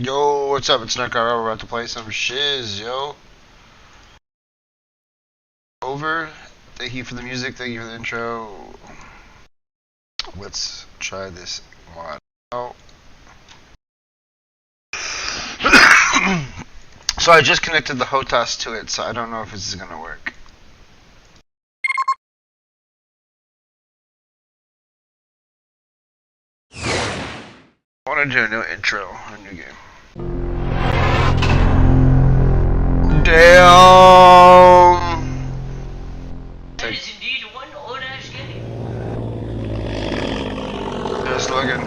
Yo, what's up? It's Nightcrawler. We're about to play some shiz, yo. Over. Thank you for the music. Thank you for the intro. Let's try this one out. So I just connected the HOTAS to it, so I don't know if this is gonna work. I want to do a new intro, a new game. Damn! That is indeed one old-ass game. Just looking.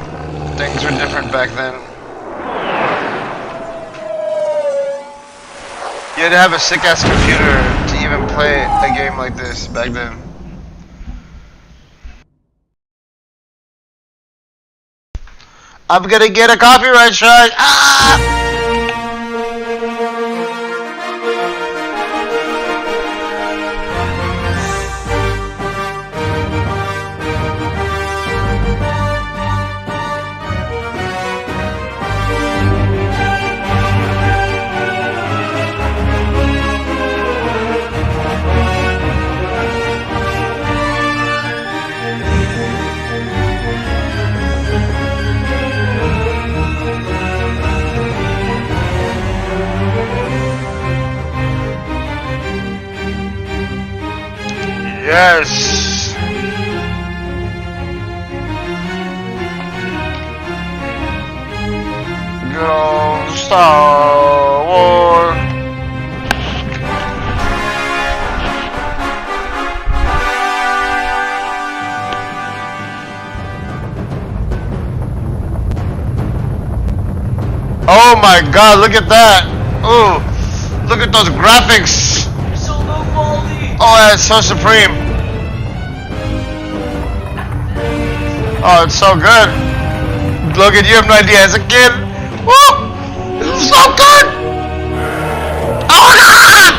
Things were different back then. You had to have a sick-ass computer to even play a game like this back then. I'm gonna get a copyright strike! Ah! Yes! Good old Star Wars! Oh my god, look at that! Ooh, look at those graphics! So low quality. Oh, that's so supreme. Oh, it's so good. Logan, you have no idea. As a kid, woo! This is so good! Oh my god!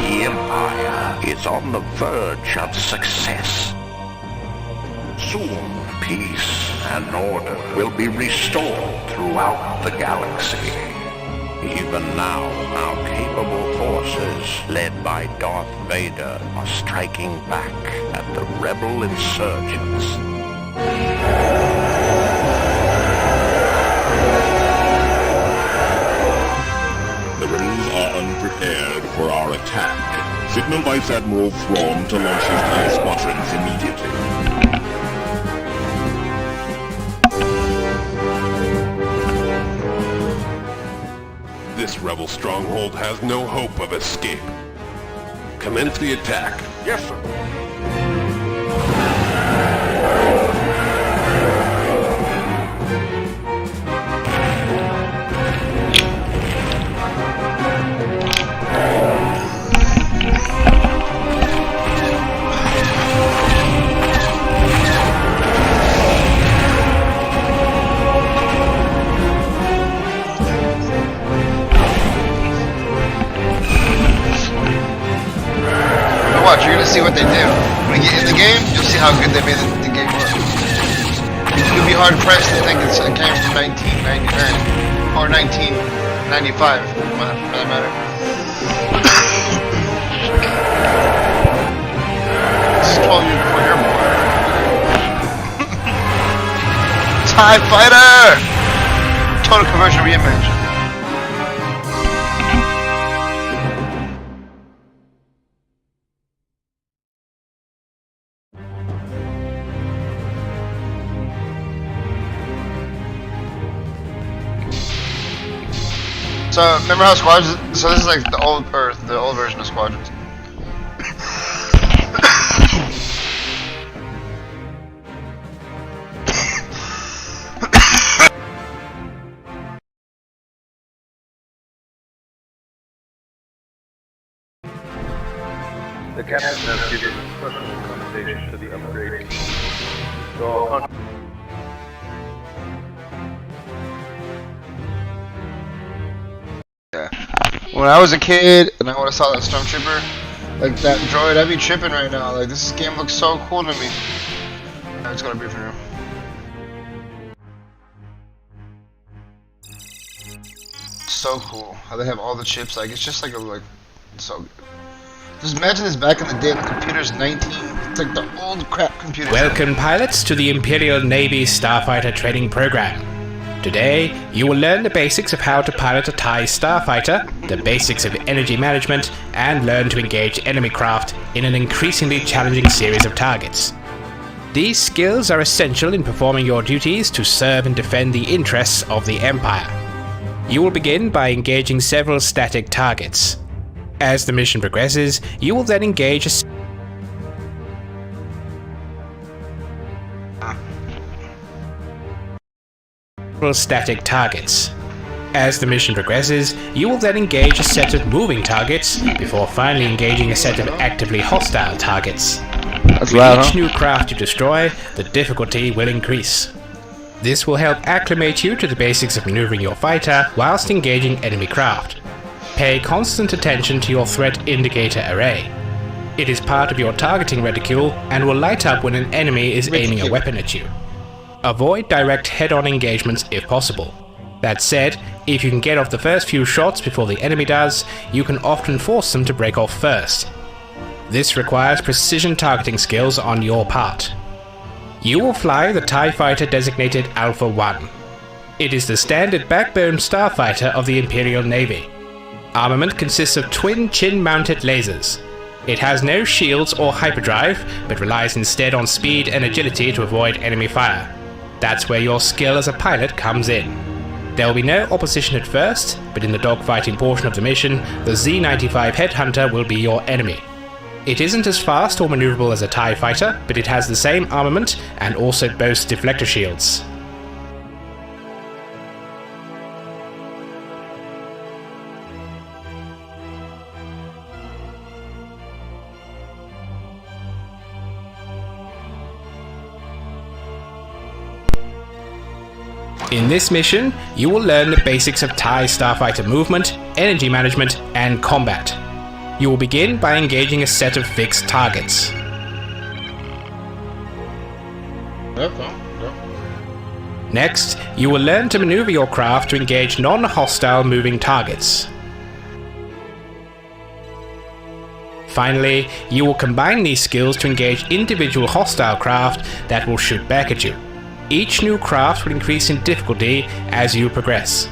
The Empire is on the verge of success. Soon, peace and order will be restored throughout the galaxy. Even now, our capable forces, led by Darth Vader, are striking back at the rebel insurgents. The rebels are unprepared for our attack. Signal Vice Admiral Thrawn to launch his TIE squadrons immediately. This rebel stronghold has no hope of escape. Commence the attack. Yes, sir. Watch, you're gonna see what they do. When you get in the game, you'll see how good they made the game look. You'll be hard pressed to think it's a game from 1999 or 1995, for that matter. This is 12 years before you're born. TIE Fighter! Total Conversion Reimage. So remember how Squadrons? So this is like the old Earth, the old version of Squadrons. The captain has given personal accommodation to the upgrade. So all Yeah. When I was a kid and I would have saw that Stormtrooper, like that droid, I'd be tripping right now. Like this game looks so cool to me. it's gonna be for now. So cool how they have all the chips. Like it's just like so good. Just imagine this back in the day. The computer's 19. It's like the old crap computer. Welcome, pilots, to the Imperial Navy Starfighter Training Program. Today, you will learn the basics of how to pilot a TIE starfighter, the basics of energy management, and learn to engage enemy craft in an increasingly challenging series of targets. These skills are essential in performing your duties to serve and defend the interests of the Empire. You will begin by engaging several static targets. As the mission progresses, you will then engage static targets. As the mission progresses, you will then engage a set of moving targets before finally engaging a set of actively hostile targets. That's With loud, each huh? new craft you destroy, the difficulty will increase. This will help acclimate you to the basics of maneuvering your fighter whilst engaging enemy craft. Pay constant attention to your threat indicator array. It is part of your targeting reticule and will light up when an enemy is aiming a weapon at you. Avoid direct head-on engagements if possible. That said, if you can get off the first few shots before the enemy does, you can often force them to break off first. This requires precision targeting skills on your part. You will fly the TIE fighter designated Alpha 1. It is the standard backbone starfighter of the Imperial Navy. Armament consists of twin chin-mounted lasers. It has no shields or hyperdrive, but relies instead on speed and agility to avoid enemy fire. That's where your skill as a pilot comes in. There will be no opposition at first, but in the dogfighting portion of the mission, the Z-95 Headhunter will be your enemy. It isn't as fast or maneuverable as a TIE fighter, but it has the same armament and also boasts deflector shields. In this mission, you will learn the basics of TIE starfighter movement, energy management, and combat. You will begin by engaging a set of fixed targets. Next, you will learn to maneuver your craft to engage non-hostile moving targets. Finally, you will combine these skills to engage individual hostile craft that will shoot back at you. Each new craft will increase in difficulty as you progress.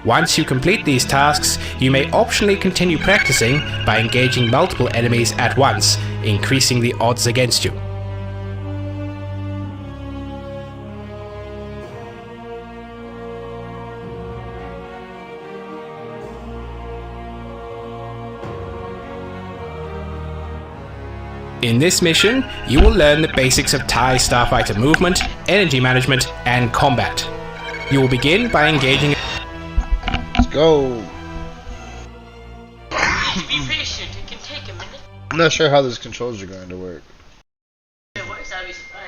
Once you complete these tasks, you may optionally continue practicing by engaging multiple enemies at once, increasing the odds against you. In this mission, you will learn the basics of TIE starfighter movement, energy management, and combat. You will begin by engaging. Let's go. Be patient, it can take a minute. I'm not sure how those controls are going to work. It works, I'll be surprised.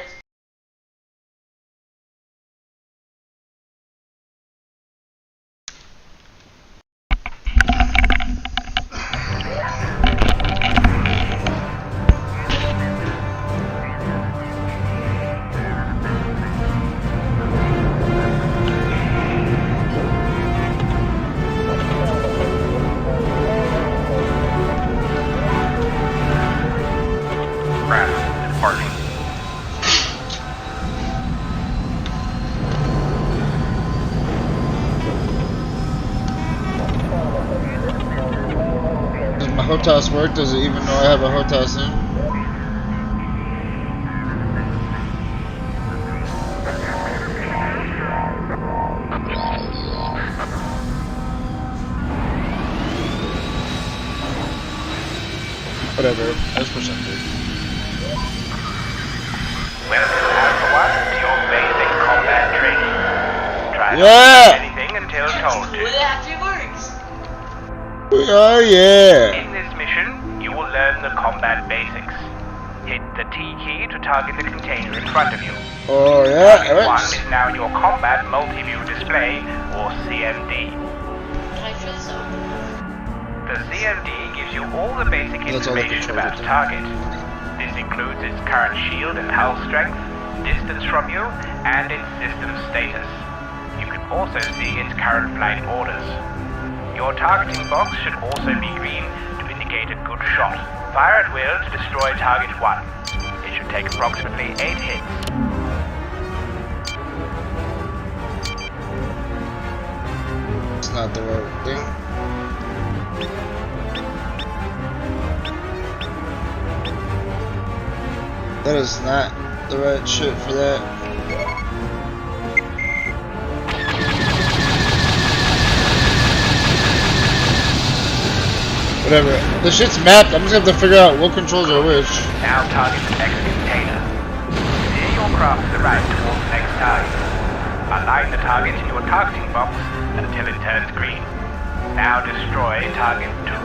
Does my HOTAS work? Does it even know I have a HOTAS in? Whatever, I just push enter. Welcome, Alpha 1, to your basic combat training. Try not to Yeah! do anything until told to. Well, it actually works. Oh yeah! In this mission, you will learn the combat basics. Hit the T key to target the container in front of you. Oh yeah, Target 1 alright. is now your combat multi-view display, or CMD. Can I feel so? The CMD gives you all the basic That's all the information controls about are the target. This includes its current shield and hull strength, distance from you, and its system status. You can also see its current flight orders. Your targeting box should also be green to indicate a good shot. Fire at will to destroy target 1. It should take approximately 8 hits. It's not the right thing. That is not the right shit for that. Whatever. The shit's mapped. I'm just gonna have to figure out what controls are which. Now target the next container. Steer your craft to the right towards the next target. Align the target in your targeting box until it turns green. Now destroy target 2.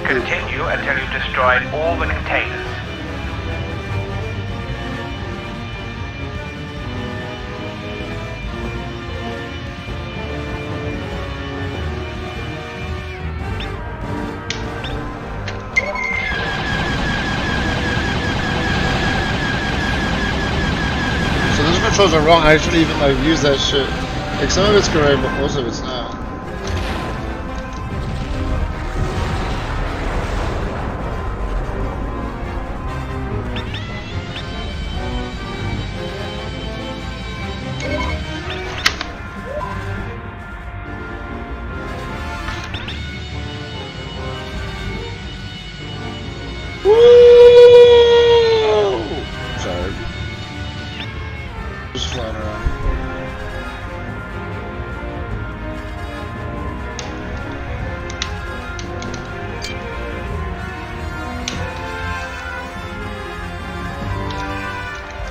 Continue until you've destroyed all the containers. So those controls are wrong. I shouldn't even like use that shit. Like some of it's correct, but most of it's not. Sorry. Just flying around.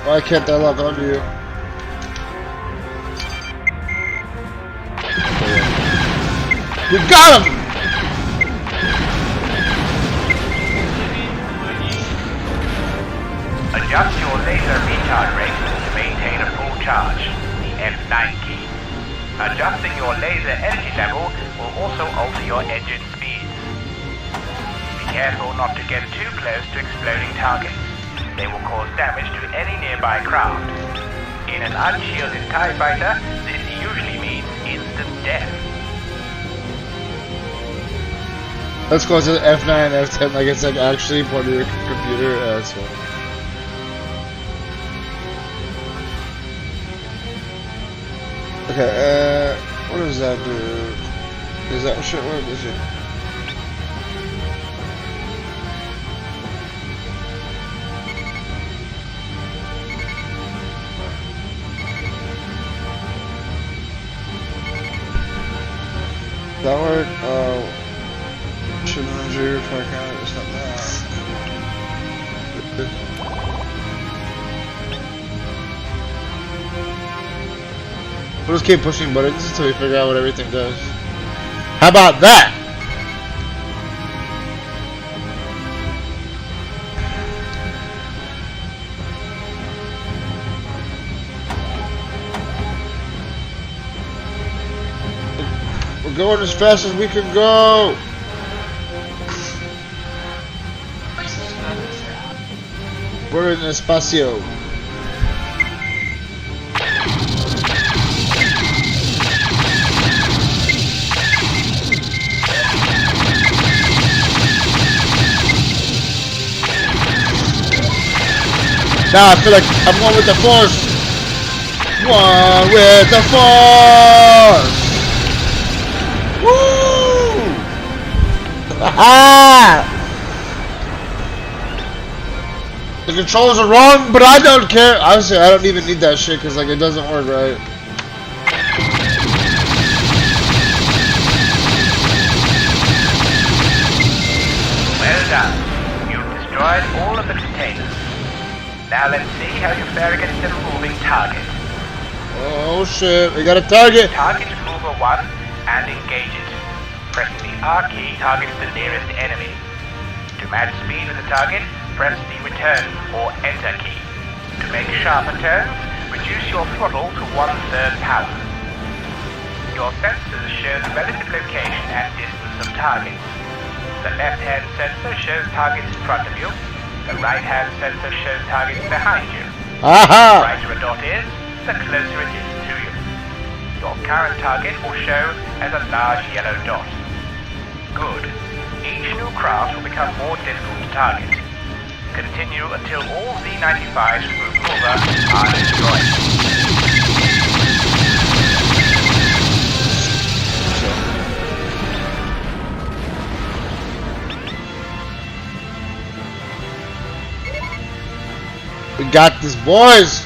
Why can't that lock onto you? We got him! Adjust your laser retard rate to maintain a full charge, the F9 key. Adjusting your laser energy level will also alter your engine speeds. Be careful not to get too close to exploding targets. They will cause damage to any nearby craft. In an unshielded TIE fighter, this usually means instant death. Let's go to the F9, F10, like it's like actually part of your computer. That's funny. Okay, what does that do? Does that shit work? Is it? Does that work? Shouldn't injure if I can. It's not that. We'll just keep pushing buttons until we figure out what everything does. How about that? We're going as fast as we can go. We're in espacio. Now I feel like I'm one with the force. One with the force. Woo! Ah! The controls are wrong, but I don't care. Honestly, I don't even need that shit because like it doesn't work right. Well done. You've destroyed all of the containers. Now let's see how you fare against a moving target. Oh shit, we got a target. Target is moving 1 and engage it. Pressing the R key targets the nearest enemy. To match speed with the target, press the return or enter key. To make sharper turns, reduce your throttle to 1/3 power. Your sensors show the relative location and distance of targets. The left-hand sensor shows targets in front of you. The right-hand sensor shows targets behind you. The Aha! brighter a dot is, the closer it is to you. Your current target will show as a large yellow dot. Good. Each new craft will become more difficult to target. Continue until all Z-95s from Pulver are destroyed. We got this, boys!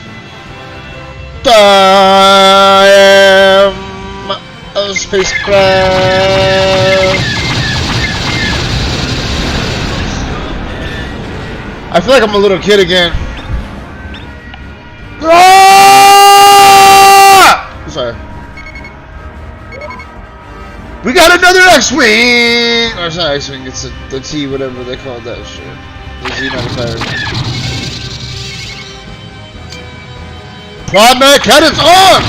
I am a spacecraft. I feel like I'm a little kid again. Ah! Sorry. We got another X-Wing! Or it's not X-Wing, it's the T, whatever they call that shit. The Z-95. Primary cannons on!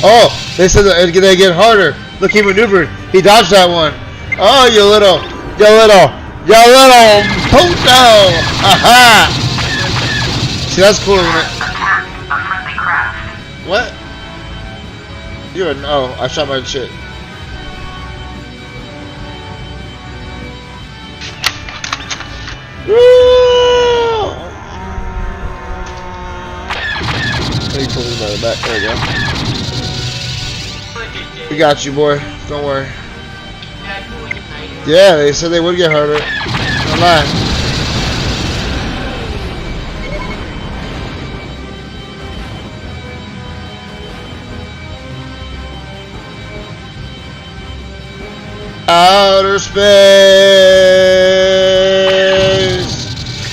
Oh, they said that they get harder. Look, he maneuvered. He dodged that one. Oh, you little puto! Aha! See, that's cool, isn't it? Attack a friendly craft. What? You're an oh, I shot my shit. Woo! He pulled me by the back. There we go. We got you, boy. Don't worry. Yeah, they said they would get harder. Don't lie. Outer space.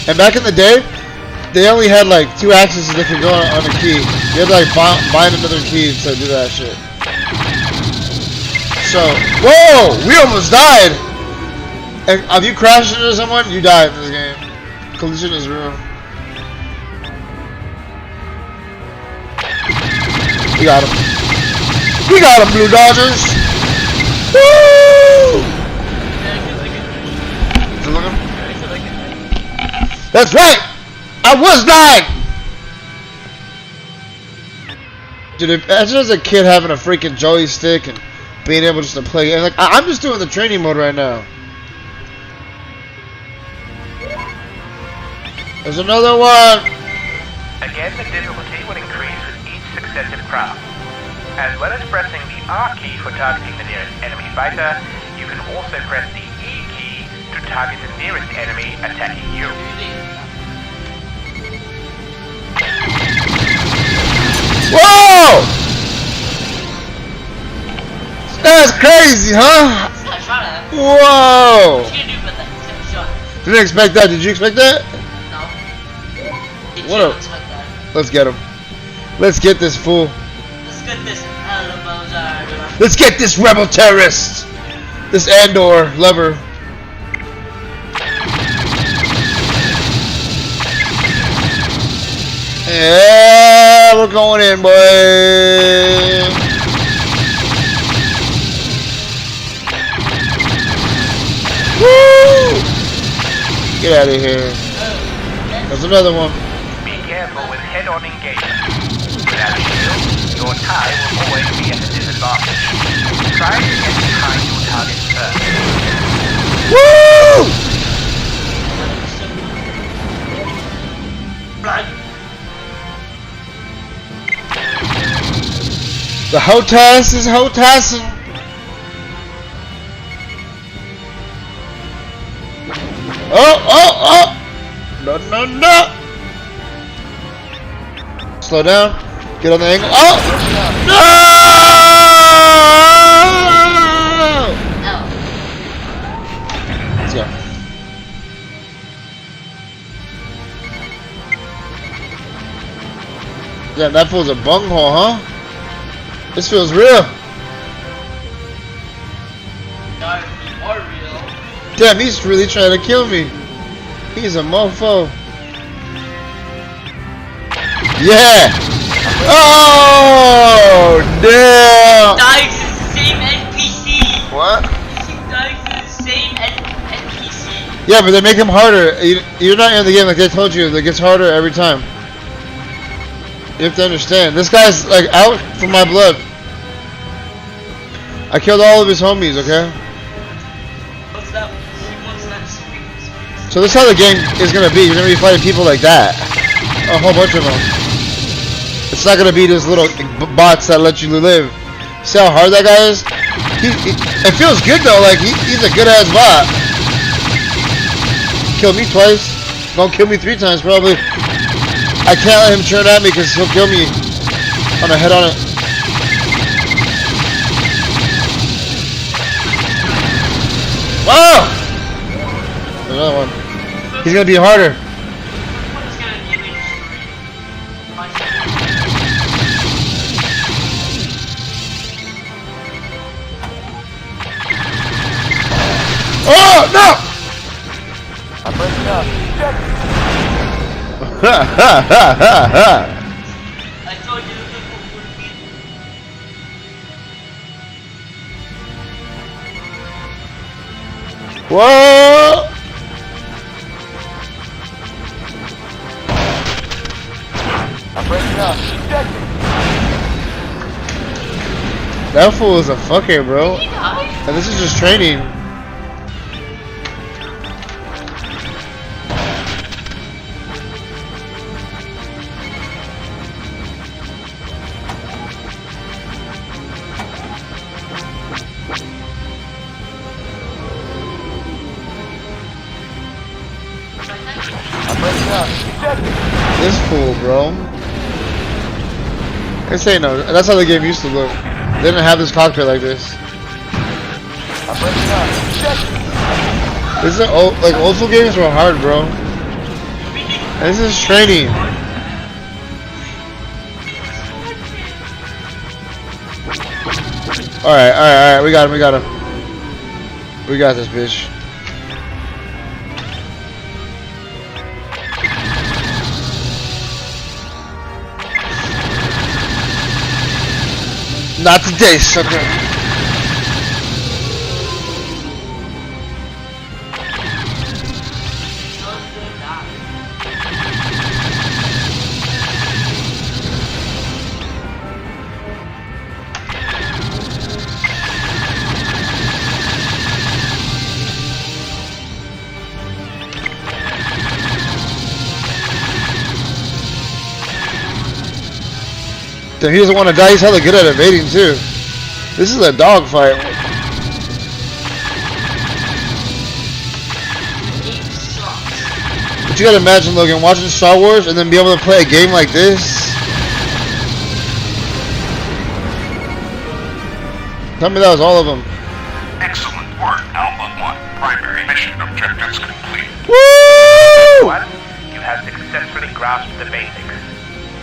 And back in the day, they only had like 2 axes that could go on a key. You had to like bind another key to do that shit. So, whoa! We almost died! And if you crashed into someone, you die in this game. Collision is real. We got him. We got him, Blue Dodgers! Woo! Is it looking? That's right! I was dying! Dude, imagine as a kid having a freaking joystick and being able just to play. And like, I'm just doing the training mode right now. There's another one! Again, the difficulty will increase with each successive craft. As well as pressing the R key for targeting the nearest enemy fighter, you can also press the E key to target the nearest enemy attacking you. Whoa! That's crazy, huh? Whoa! Didn't expect that. Did you expect that? What up? Let's get him. Let's get this fool. Let's get this rebel terrorist. This Andor lover. Yeah, we're going in, boy. Woo! Get out of here. There's another one. Be careful with head-on engagement. Without a shield, your tie will always be at a disadvantage. Try to get behind your target first. Woo! The HOTAS is HOTASing. Oh! No. Slow down. Get on the angle. Oh! No! Let's go. Yeah, that fool's a bunghole, huh? This feels real. Damn, he's really trying to kill me. He's a mofo. Yeah! Oh, damn! Dies is the same NPC. What? He dies is the same NPC. Yeah, but they make him harder. You're not in the game like they told you. It gets harder every time. You have to understand. This guy's like out for my blood. I killed all of his homies, okay? What's that? He wants that sweet. So this is how the game is gonna be. You're gonna be fighting people like that. A whole bunch of them. It's not gonna be those little bots that let you live. See how hard that guy is? It feels good though, like he's a good ass bot. Killed me twice. Gonna kill me 3 times probably. I can't let him turn at me because he'll kill me on a head on it. Wow! Another one. He's gonna be harder. What's gonna be the Oh no! I'm breaking up. Ha ha ha ha ha! I told you the book would be. Whoa! I'm breaking up. That fool is a fucker, bro. He died? And this is just training. I'm breaking up. This fool, bro. This ain't no. That's how the game used to look. They didn't have this cockpit like this. I'm breaking up. This is old school games were hard, bro. And this is training. Alright. We got him. We got this bitch. Not today, sucker. Damn, he doesn't want to die. He's hella good at evading too. This is a dogfight. But you gotta imagine, Logan, watching Star Wars and then be able to play a game like this. Tell me that was all of them. Excellent work, Alpha 1. Primary mission objectives complete. Woo! 1. You have successfully grasped the basics.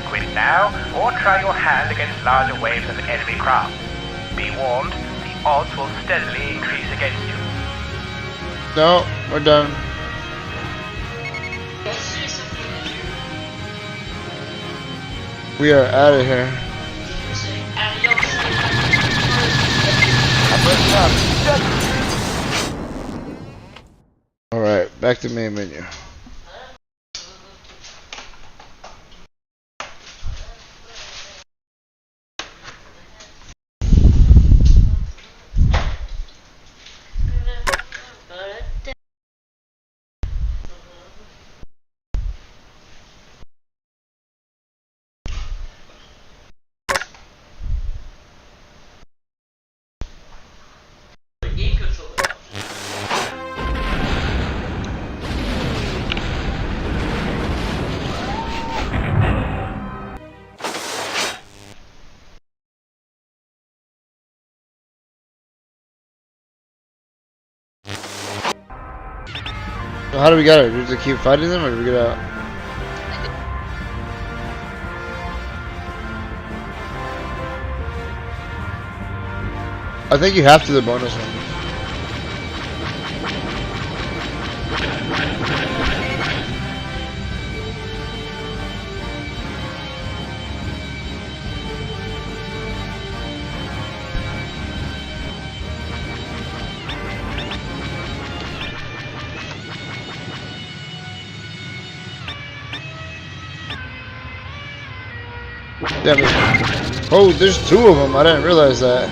Quit now, or try your hand against larger waves of enemy craft. Be warned, the odds will steadily increase against you. No, we're done. We are out of here. Alright, back to main menu. Game controller. So how do we get it? Do we just keep fighting them or do we get out? I think you have to the bonus one. Yeah, oh, there's two of them. I didn't realize that.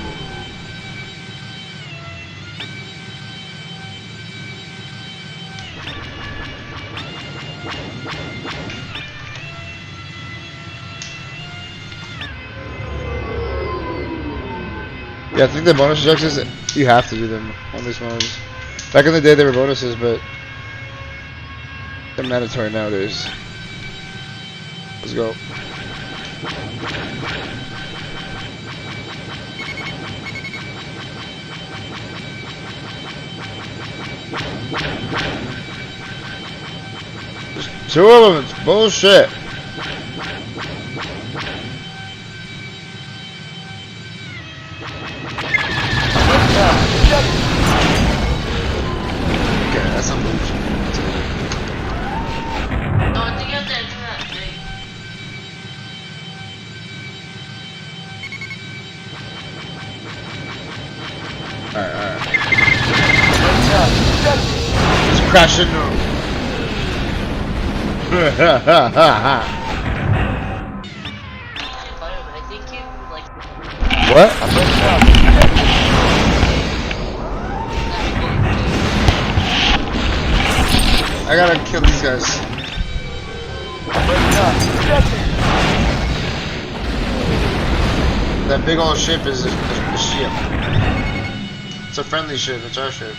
Yeah, I think the bonus objectives, you have to do them on these ones. Back in the day, they were bonuses, but they're mandatory nowadays. Let's go. There's two of them, it's bullshit. Okay, that's some bullshit. No, I think you have to enter that thing. Alright. Just crash into him. I think you, like... What? I gotta kill these guys. That big old ship is a ship. It's a friendly ship, it's our ship.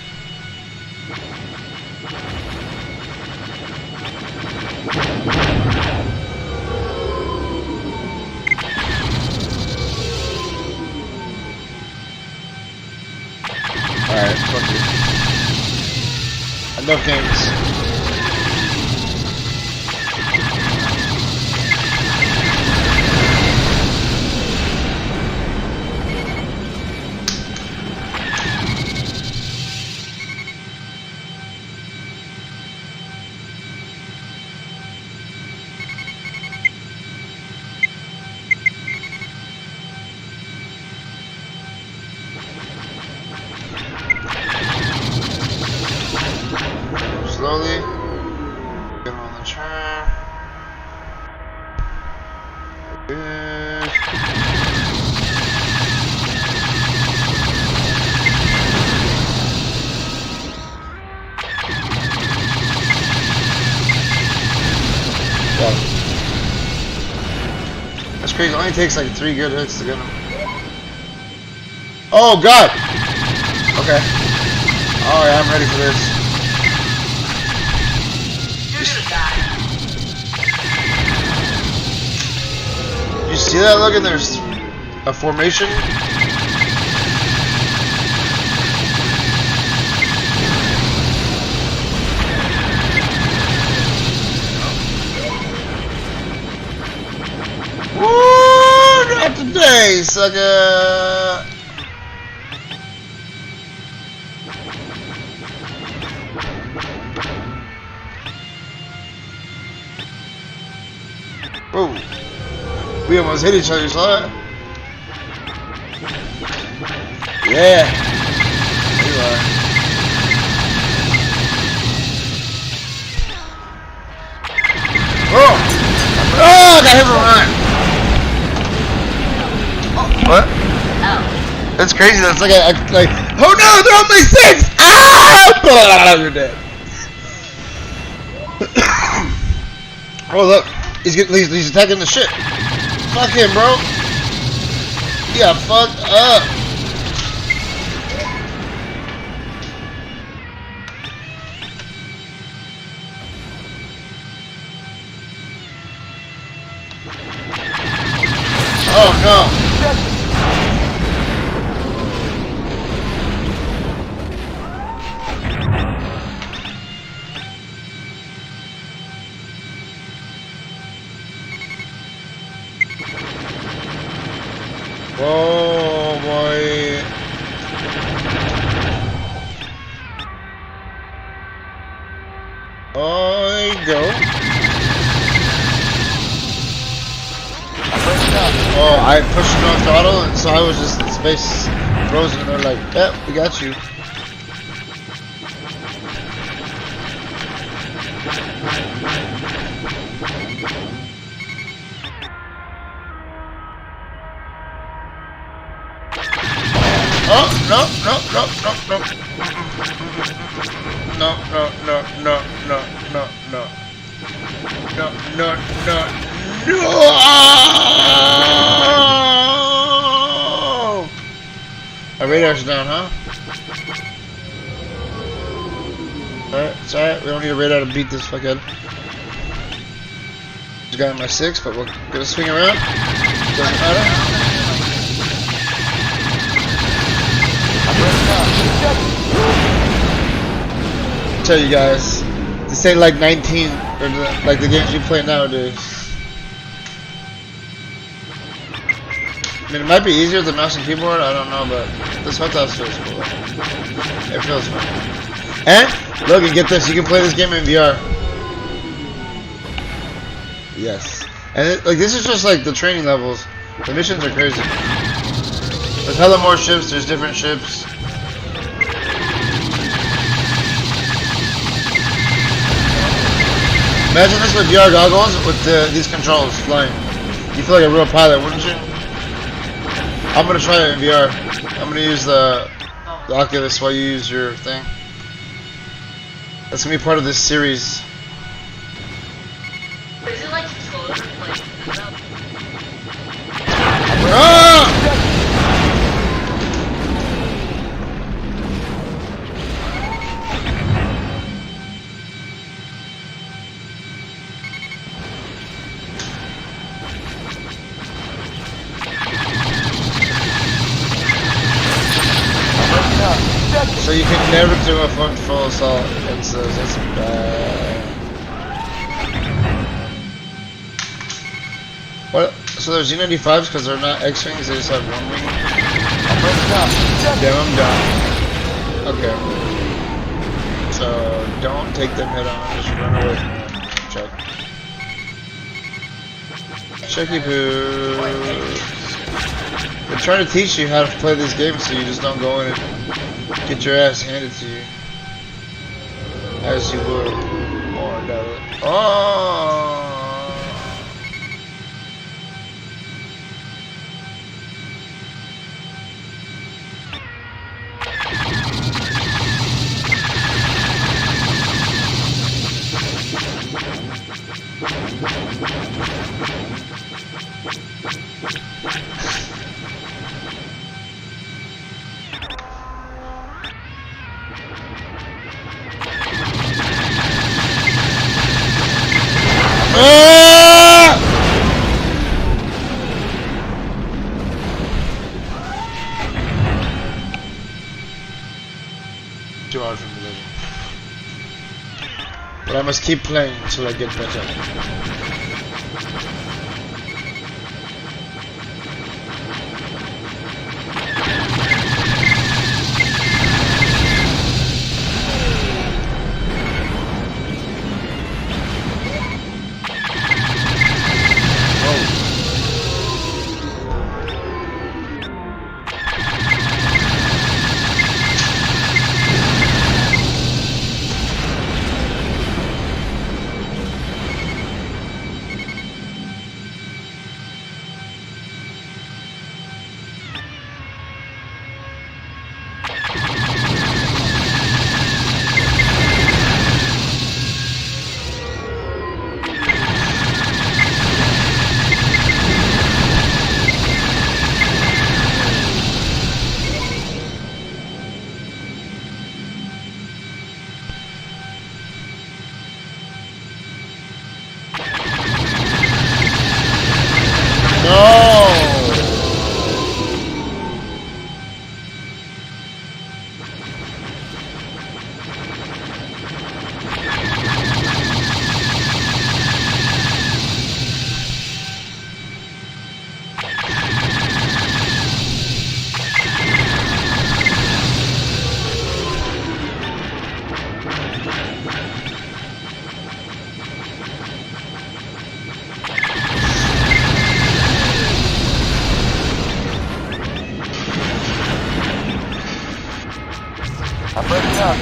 Alright, fuck you. Enough games. Slowly get on the turn. Good. Wow. That's crazy. It only takes like 3 good hits to get him. Oh god! Okay. Alright, I'm ready for this. You see that? Look, and there's a formation. Woo! Not today, sucker. Whoa. We almost hit each other, saw that? Yeah. There you are. Oh! Oh, I got hit from behind. What? Oh. That's crazy. That's like like, oh no, they're on my 6! Ah! You're dead. Oh look, he's attacking the ship. Fuck him, bro. He got fucked up. Oh no. Oh boy. go. Oh, I pushed it on throttle, and so I was just in space frozen, and they're like, "Yep, we got you." Oh, no, no, no, no, no. No, no, no, no, no, no, no. No, no, no, no! Our radar's down, huh? Alright, it's alright. We don't need a radar to beat this fuckhead. Just got in my 6, but we're gonna swing around. Doesn't matter. Tell you guys, this ain't like 19 or like the games you play nowadays. I mean, it might be easier with the mouse and keyboard, I don't know, but this hot house feels cool. It feels fun. And Logan, get this, you can play this game in VR. Yes. And like this is just like the training levels. The missions are crazy. There's hella more ships, there's different ships. Imagine this with VR goggles with these controls flying. You feel like a real pilot, wouldn't you? I'm gonna try it in VR. I'm gonna use the Oculus while you use your thing. That's gonna be part of this series. Is it like controller? Ah! So you can never do a full assault against those. That's bad. What? So they're Z95s because they're not X-wings. They just have one wing. Damn, I'm done. Okay. So don't take them head on. Just run away from them. Check. Checky poo. They're trying to teach you how to play this game so you just don't go in and get your ass handed to you. As you would. More doubt. Oh! Too hard for me, legend. But I must keep playing until I get better. I'm ready now.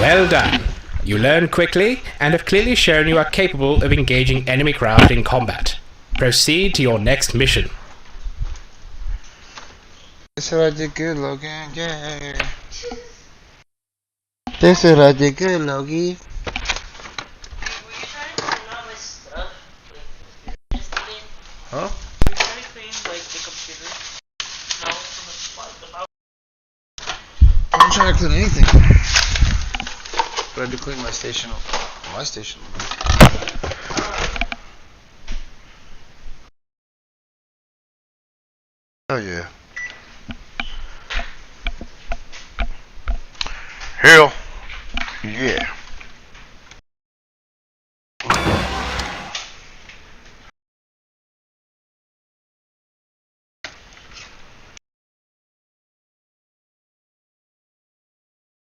Well done. You learn quickly and have clearly shown you are capable of engaging enemy craft in combat. Proceed to your next mission. This is what I did good, Logan. Yeah. This is what I did good, Logie. Huh? I'm not trying to clean anything. But I had to clean my station. My station. Oh yeah. Hell yeah.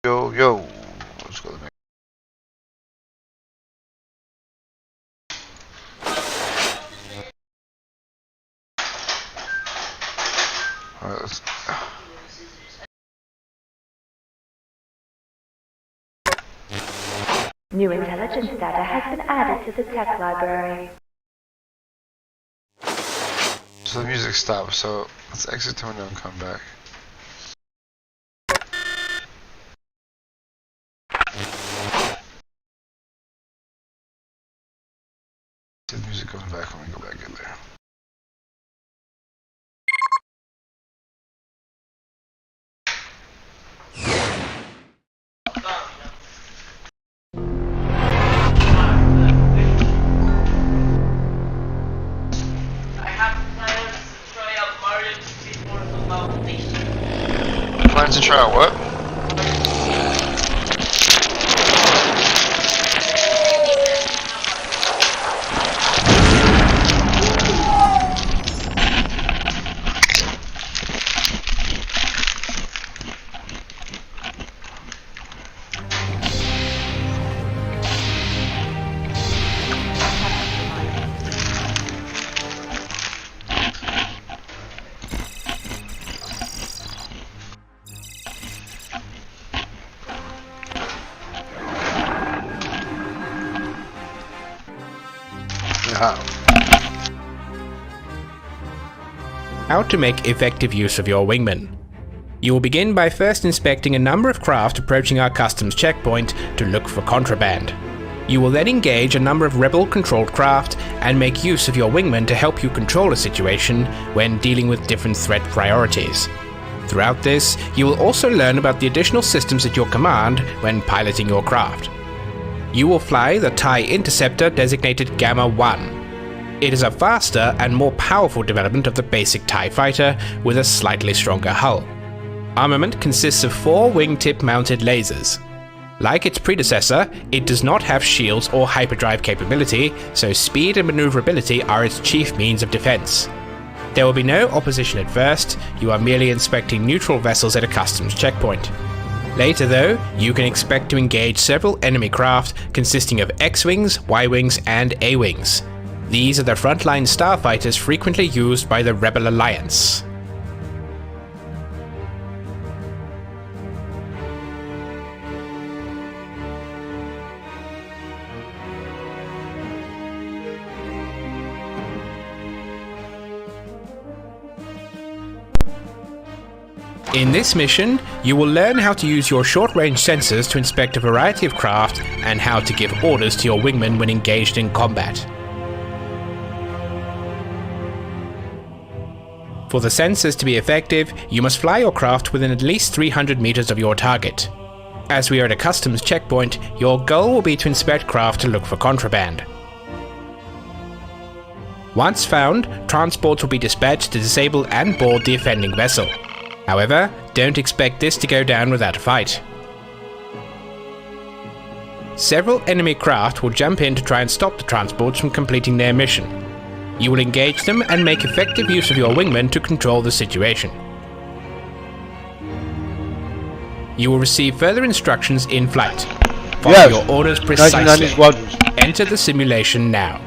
Yo, let's go. Alright, let's. New intelligence data has been added to the tech library. So the music stopped, so let's exit the window and come back. The music goes back when we go back in there. Plans to try out what? How to make effective use of your wingman. You will begin by first inspecting a number of craft approaching our customs checkpoint to look for contraband. You will then engage a number of rebel-controlled craft and make use of your wingman to help you control a situation when dealing with different threat priorities. Throughout this, you will also learn about the additional systems at your command when piloting your craft. You will fly the TIE Interceptor designated Gamma 1. It is a faster and more powerful development of the basic TIE fighter with a slightly stronger hull. Armament consists of 4 wingtip mounted lasers. Like its predecessor, it does not have shields or hyperdrive capability, so speed and maneuverability are its chief means of defense. There will be no opposition at first, you are merely inspecting neutral vessels at a customs checkpoint. Later though, you can expect to engage several enemy craft consisting of X-Wings, Y-Wings and A-Wings. These are the frontline starfighters frequently used by the Rebel Alliance. In this mission, you will learn how to use your short-range sensors to inspect a variety of craft and how to give orders to your wingman when engaged in combat. For the sensors to be effective, you must fly your craft within at least 300 meters of your target. As we are at a customs checkpoint, your goal will be to inspect craft to look for contraband. Once found, transports will be dispatched to disable and board the offending vessel. However, don't expect this to go down without a fight. Several enemy craft will jump in to try and stop the transports from completing their mission. You will engage them and make effective use of your wingmen to control the situation. You will receive further instructions in flight. Follow Yes. your orders 1990 precisely. squadrons. Enter the simulation now.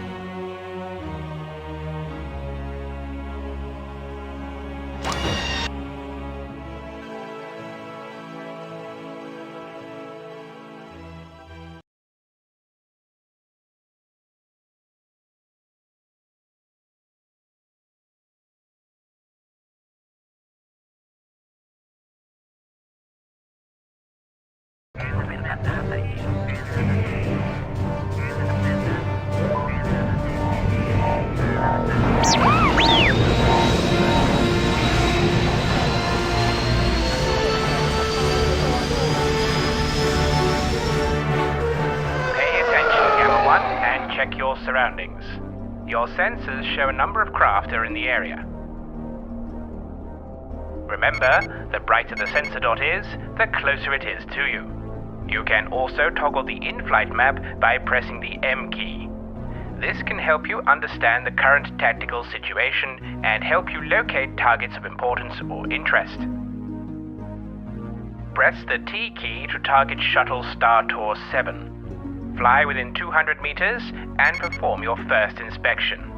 Pay attention, Gamma 1, and check your surroundings. Your sensors show a number of craft are in the area. Remember, the brighter the sensor dot is, the closer it is to you. You can also toggle the in-flight map by pressing the M key. This can help you understand the current tactical situation and help you locate targets of importance or interest. Press the T key to target Shuttle Star Tour 7. Fly within 200 meters and perform your first inspection.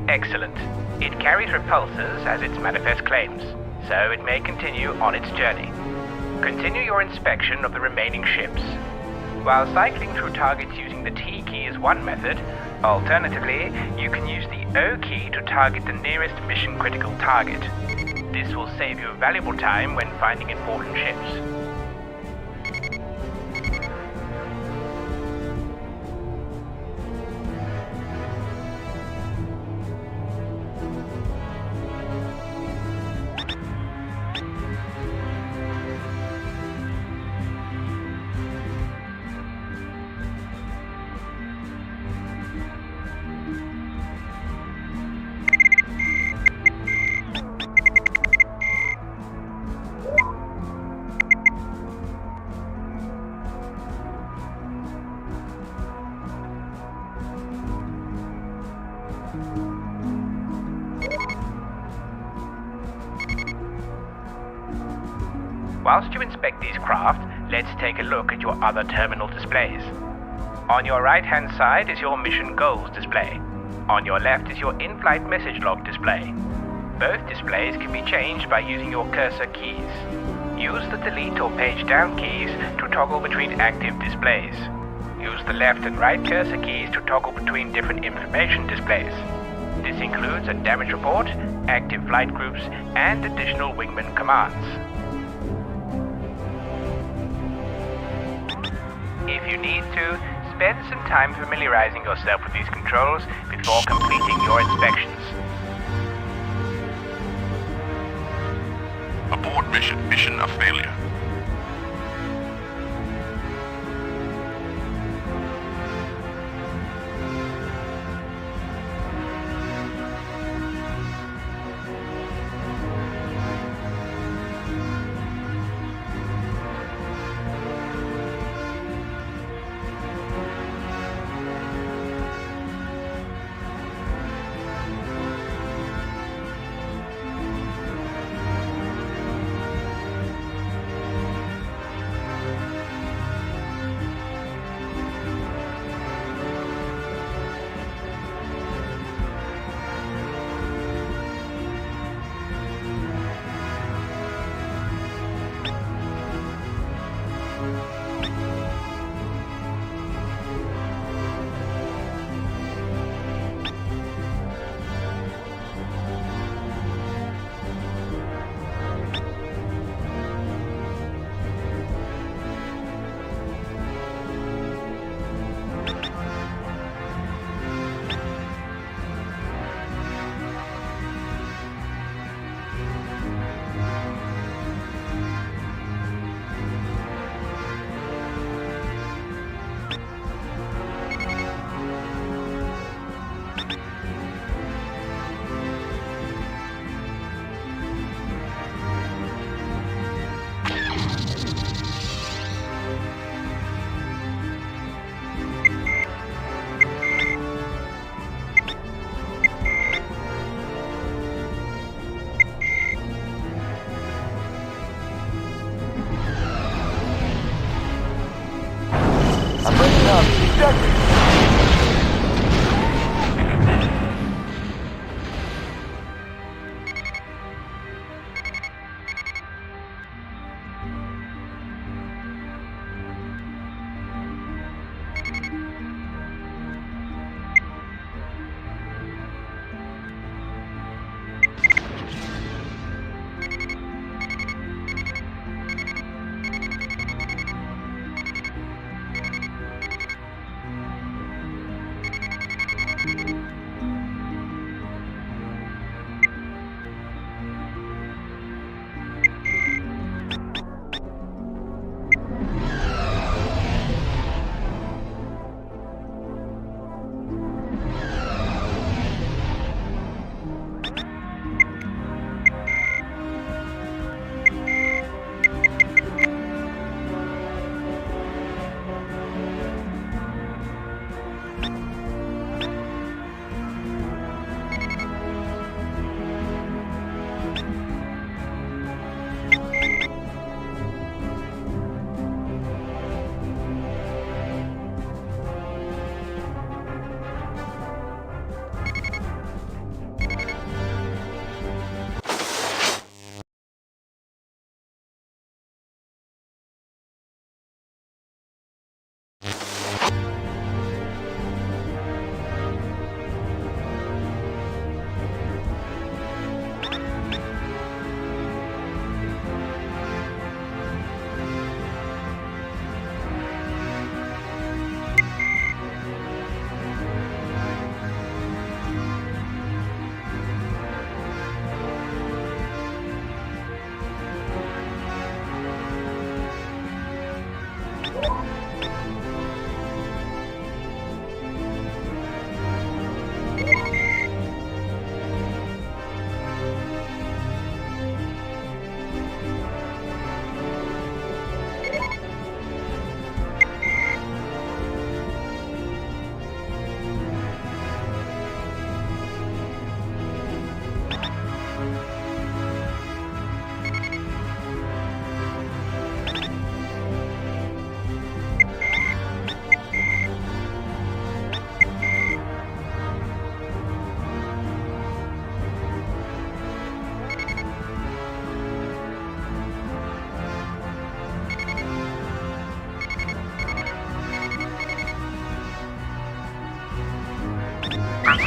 Excellent. It carries repulsors as its manifest claims, so it may continue on its journey. Continue your inspection of the remaining ships. While cycling through targets using the T key is one method, alternatively, you can use the O key to target the nearest mission-critical target. This will save you valuable time when finding important ships. Whilst you inspect these craft, let's take a look at your other terminal displays. On your right-hand side is your mission goals display. On your left is your in-flight message log display. Both displays can be changed by using your cursor keys. Use the delete or page down keys to toggle between active displays. Use the left and right cursor keys to toggle between different information displays. This includes a damage report, active flight groups, and additional wingman commands. If you need to, spend some time familiarizing yourself with these controls before completing your inspections. Abort mission. Mission a failure.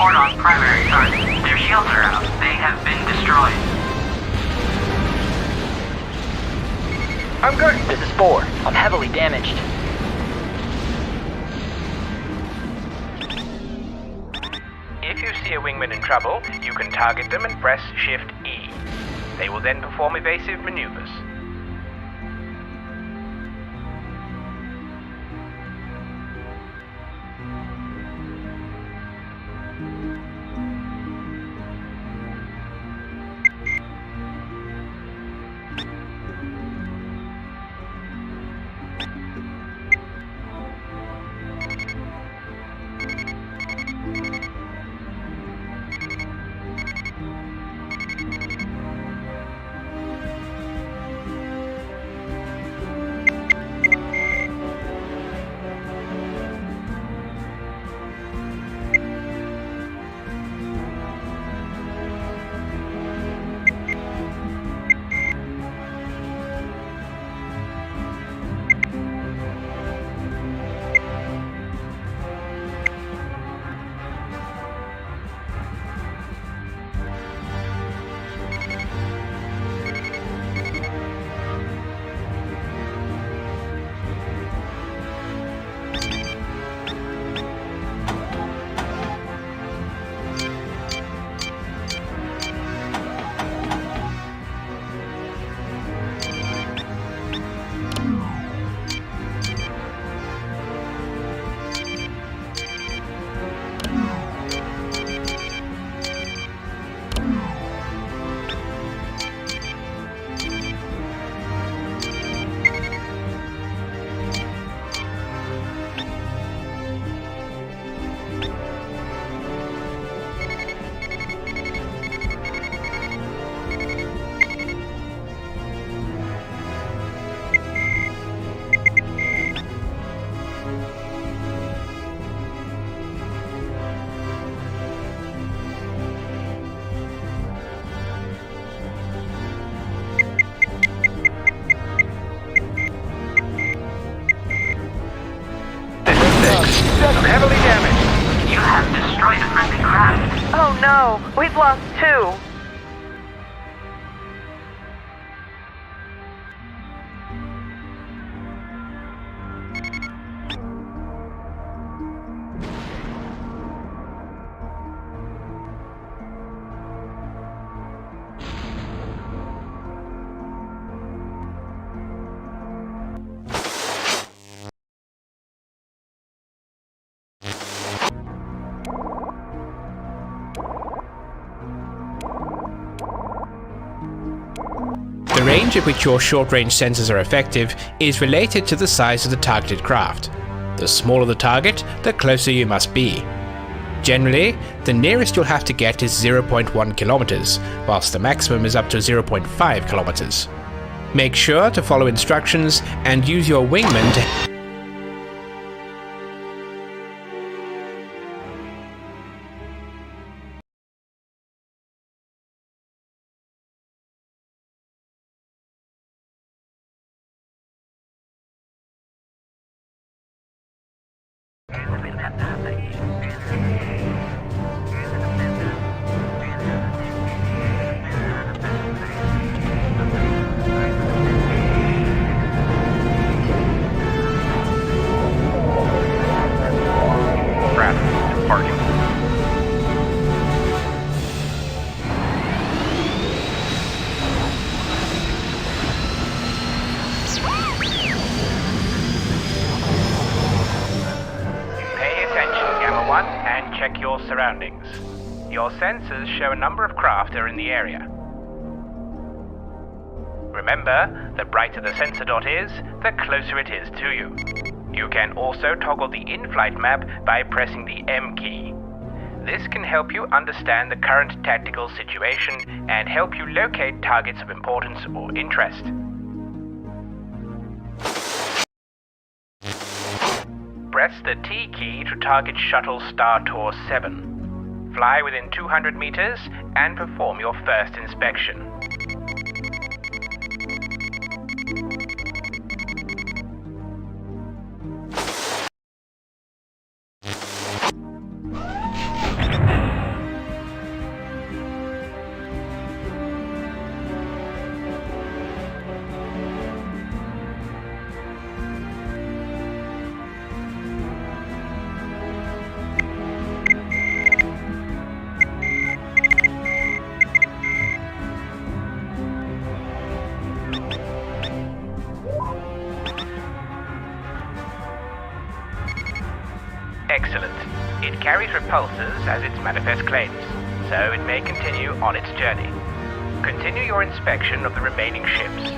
report on primary target. Their shields are out. They have been destroyed. I'm good. This is 4. I'm heavily damaged. If you see a wingman in trouble, you can target them and press Shift E. They will then perform evasive maneuvers. I'm heavily damaged. You have destroyed a friendly craft. Oh no, we've lost 2. The range at which your short-range sensors are effective is related to the size of the targeted craft. The smaller the target, the closer you must be. Generally, the nearest you'll have to get is 0.1 kilometers, whilst the maximum is up to 0.5 kilometers. Make sure to follow instructions and use your wingman to and check your surroundings. Your sensors show a number of craft are in the area. Remember, the brighter the sensor dot is, the closer it is to you. You can also toggle the in-flight map by pressing the M key. This can help you understand the current tactical situation and help you locate targets of importance or interest. Press the T key to target Shuttle Star Tour 7. Fly within 200 meters and perform your first inspection. carries repulsors as its manifest claims, so it may continue on its journey. Continue your inspection of the remaining ships.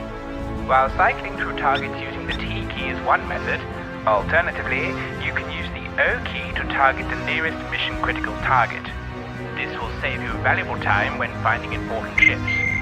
While cycling through targets using the T key is one method, alternatively, you can use the O key to target the nearest mission-critical target. This will save you valuable time when finding important ships.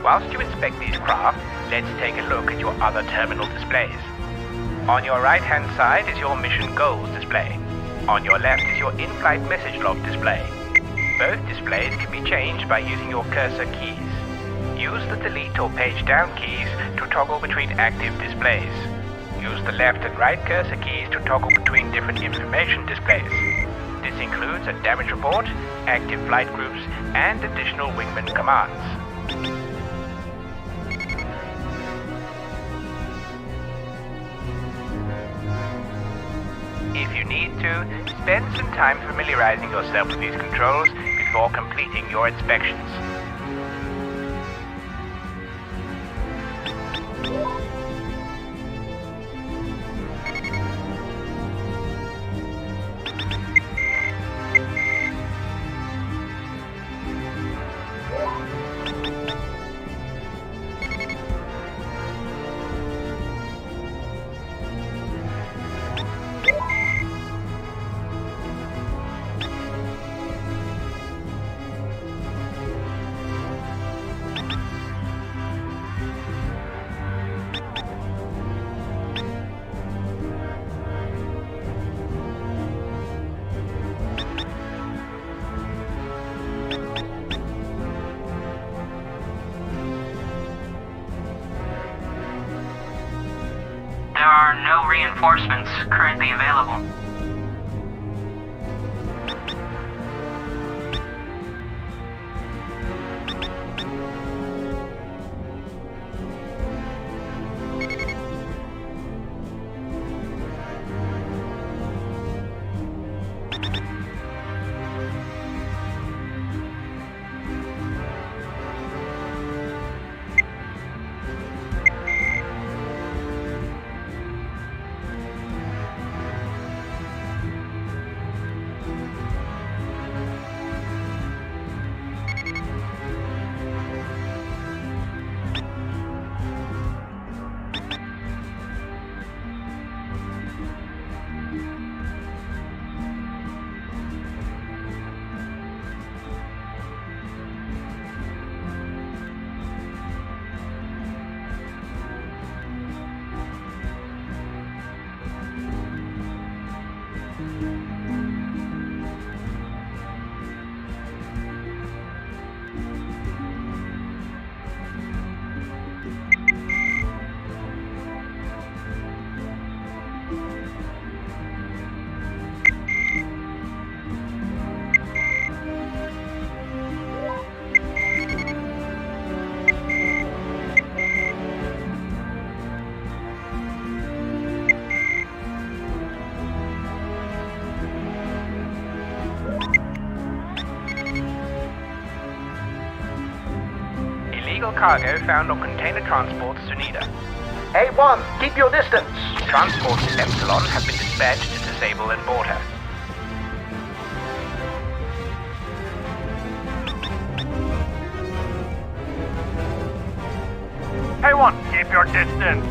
Whilst you inspect these craft, let's take a look at your other terminal displays. On your right-hand side is your mission goals display. On your left is your in-flight message log display. Both displays can be changed by using your cursor keys. Use the delete or page down keys to toggle between active displays. Use the left and right cursor keys to toggle between different information displays. This includes a damage report, active flight groups, and additional wingman commands. If you need to, spend some time familiarizing yourself with these controls before completing your inspections. There are no reinforcements currently available. Illegal cargo found on container transport Sunida. A1, keep your distance. Transport Epsilon have been dispatched to disable and board her. A1, keep your distance.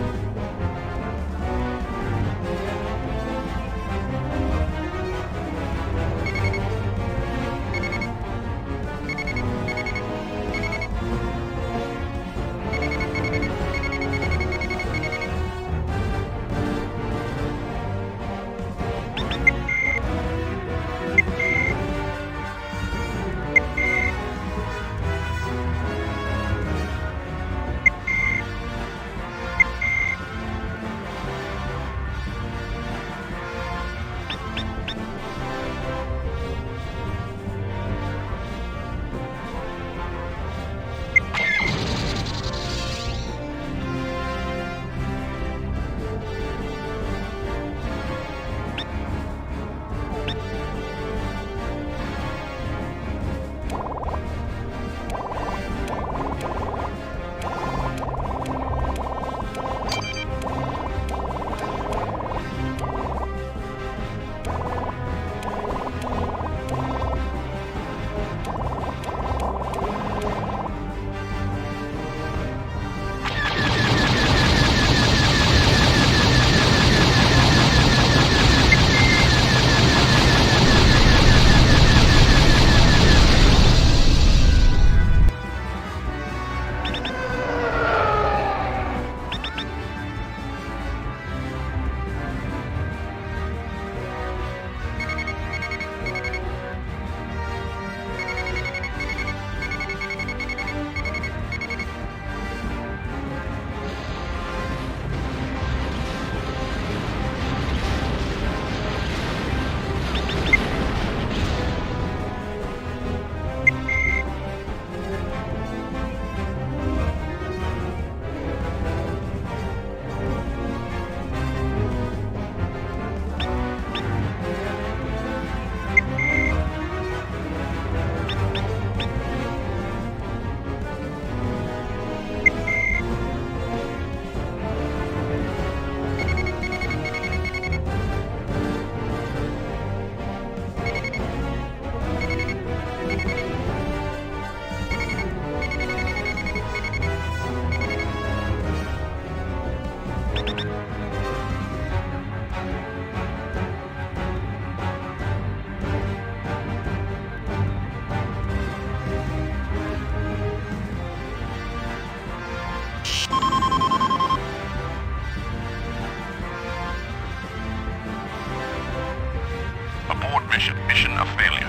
mission a failure.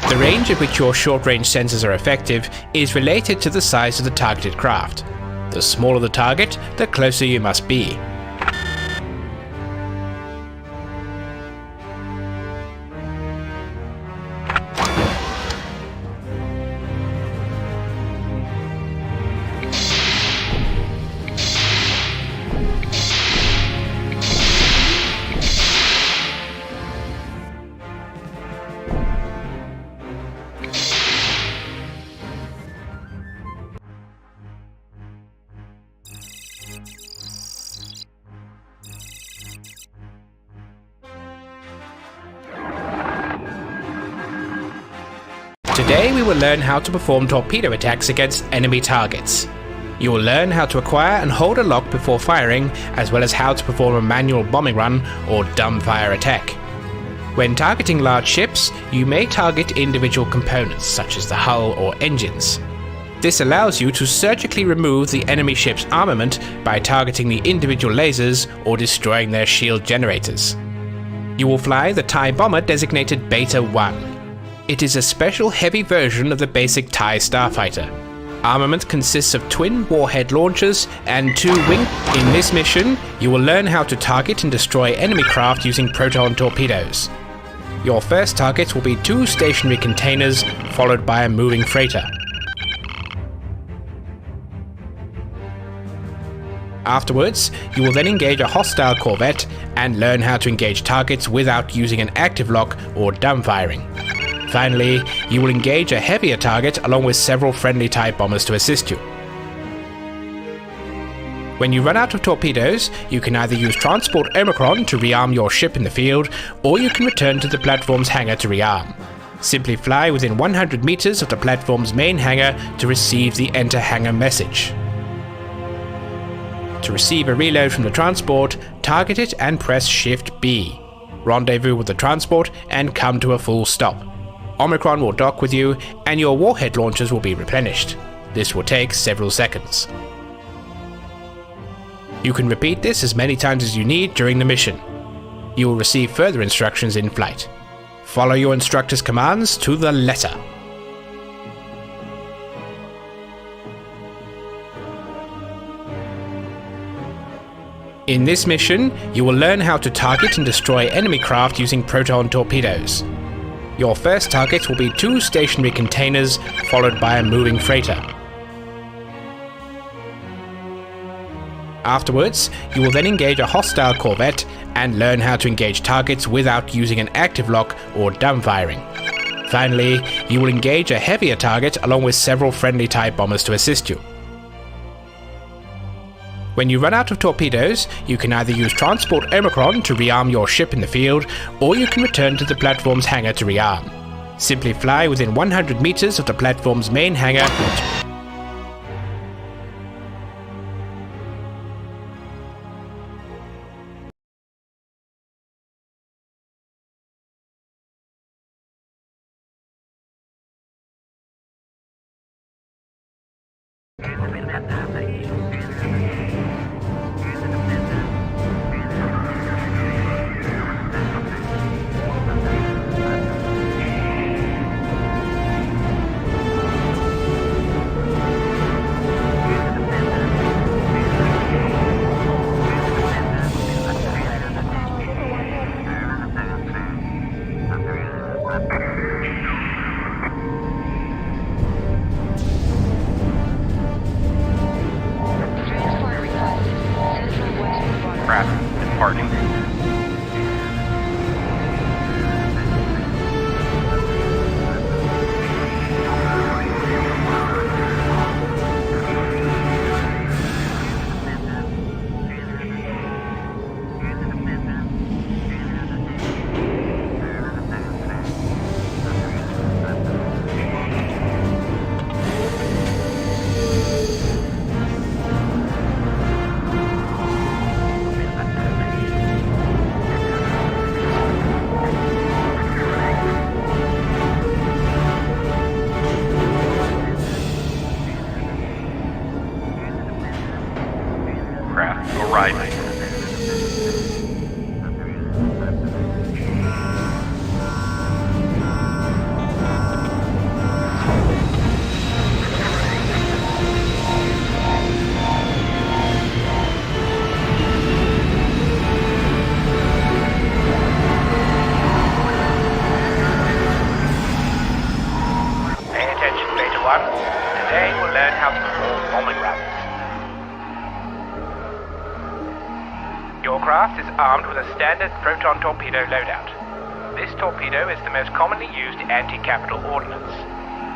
The range at which your short-range sensors are effective is related to the size of the targeted craft. The smaller the target, the closer you must be. Today we will learn how to perform torpedo attacks against enemy targets. You will learn how to acquire and hold a lock before firing, as well as how to perform a manual bombing run or dumbfire attack. When targeting large ships, you may target individual components such as the hull or engines. This allows you to surgically remove the enemy ship's armament by targeting the individual lasers or destroying their shield generators. You will fly the TIE bomber designated Beta 1. It is a special heavy version of the basic TIE starfighter. Armament consists of twin warhead launchers and 2 wing. In this mission, you will learn how to target and destroy enemy craft using proton torpedoes. Your first target will be 2 stationary containers, followed by a moving freighter. Afterwards, you will then engage a hostile corvette and learn how to engage targets without using an active lock or dumbfiring. Finally, you will engage a heavier target along with several friendly TIE bombers to assist you. When you run out of torpedoes, you can either use Transport Omicron to rearm your ship in the field, or you can return to the platform's hangar to rearm. Simply fly within 100 meters of the platform's main hangar to receive the Enter Hangar message. To receive a reload from the transport, target it and press Shift B. Rendezvous with the transport and come to a full stop. Omicron will dock with you, and your warhead launchers will be replenished. This will take several seconds. You can repeat this as many times as you need during the mission. You will receive further instructions in flight. Follow your instructor's commands to the letter. In this mission, you will learn how to target and destroy enemy craft using proton torpedoes. Your first target will be 2 stationary containers, followed by a moving freighter. Afterwards, you will then engage a hostile corvette and learn how to engage targets without using an active lock or dumbfiring. Finally, you will engage a heavier target along with several friendly TIE bombers to assist you. When you run out of torpedoes, you can either use Transport Omicron to rearm your ship in the field, or you can return to the platform's hangar to rearm. Simply fly within 100 meters of the platform's main hangar. arriving. Pay attention, Beta 1. Today we'll learn how to perform bombing runs. Your craft is armed with a standard proton torpedo loadout. This torpedo is the most commonly used anti-capital ordnance.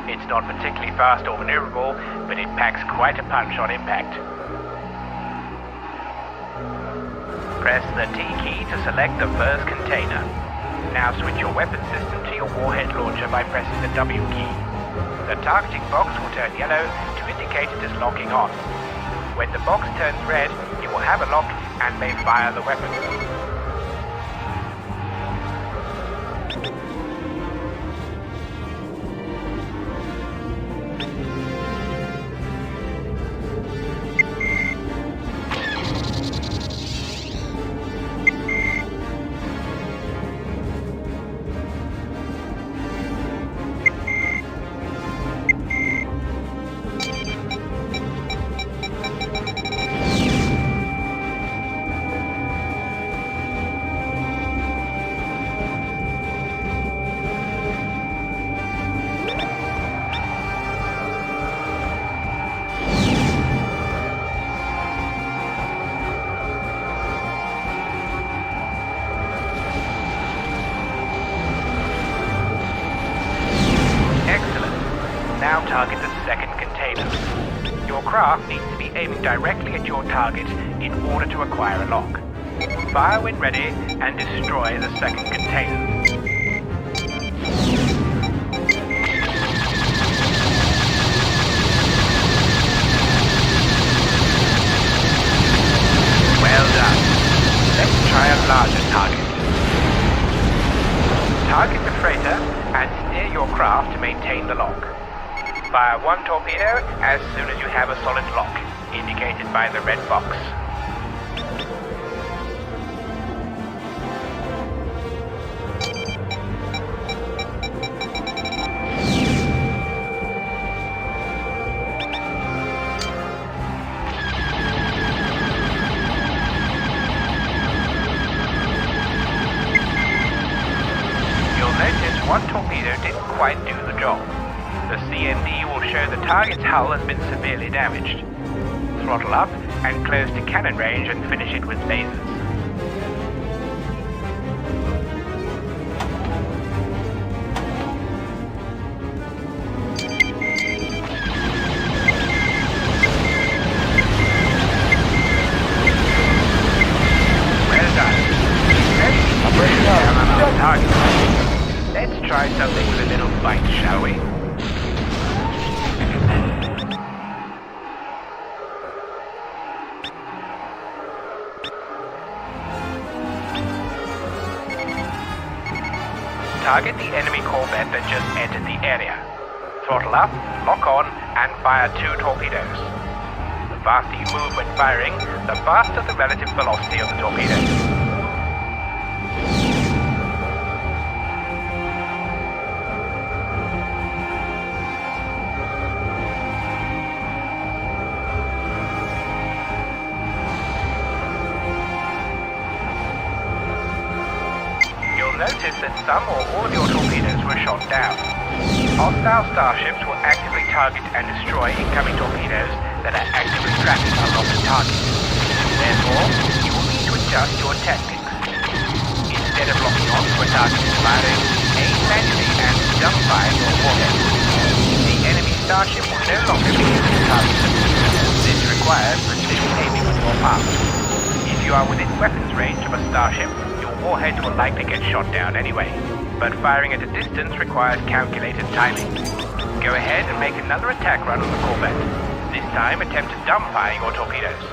It's not particularly fast or maneuverable, but it packs quite a punch on impact. Press the T key to select the first container. Now switch your weapon system to your warhead launcher by pressing the W key. The targeting box will turn yellow to indicate it is locking on. When the box turns red, you will have a lock and may fire the weapon. Now target the second container. Your craft needs to be aiming directly at your target in order to acquire a lock. Fire when ready and destroy the second container. Well done. Let's try a larger target. Target the freighter and steer your craft to maintain the lock. Fire one torpedo as soon as you have a solid lock, indicated by the red box. You'll notice one torpedo didn't quite do the job. The CMD will show the target's hull has been severely damaged. Throttle up and close to cannon range and finish it with lasers. Well done. Ready down on our target. Let's try something with a little bite, shall we? Target the enemy corvette that just entered the area. Throttle up, lock on, and fire two torpedoes. The faster you move when firing, the faster the relative velocity of the torpedo. Notice that some or all of your torpedoes were shot down. Hostile starships will actively target and destroy incoming torpedoes that are actively tracking along the target. Therefore, you will need to adjust your tactics. Instead of locking on to a target and firing, aim manually and dump fire your warhead. The enemy starship will no longer be able to target them. This requires precision aiming with your arm. If you are within weapons range of a starship, warheads will likely get shot down anyway, but firing at a distance requires calculated timing. Go ahead and make another attack run on the corvette. This time attempt to dump fire your torpedoes.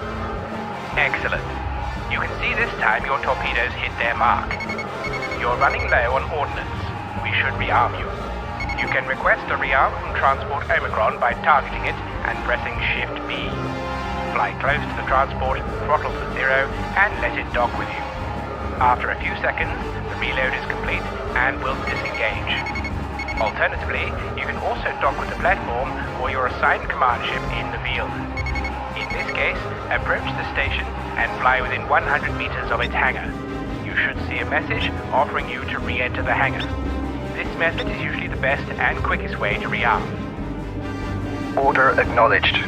Excellent. You can see this time your torpedoes hit their mark. You're running low on ordnance. We should rearm you. You can request a rearm from Transport Omicron by targeting it and pressing Shift B. Fly fly close to the transport, throttle to 0, and let it dock with you. After a few seconds, the reload is complete and will disengage. Alternatively, you can also dock with the platform or your assigned command ship in the field. In this case, approach the station and fly within 100 meters of its hangar. You should see a message offering you to re-enter the hangar. This method is usually the best and quickest way to rearm. Order acknowledged.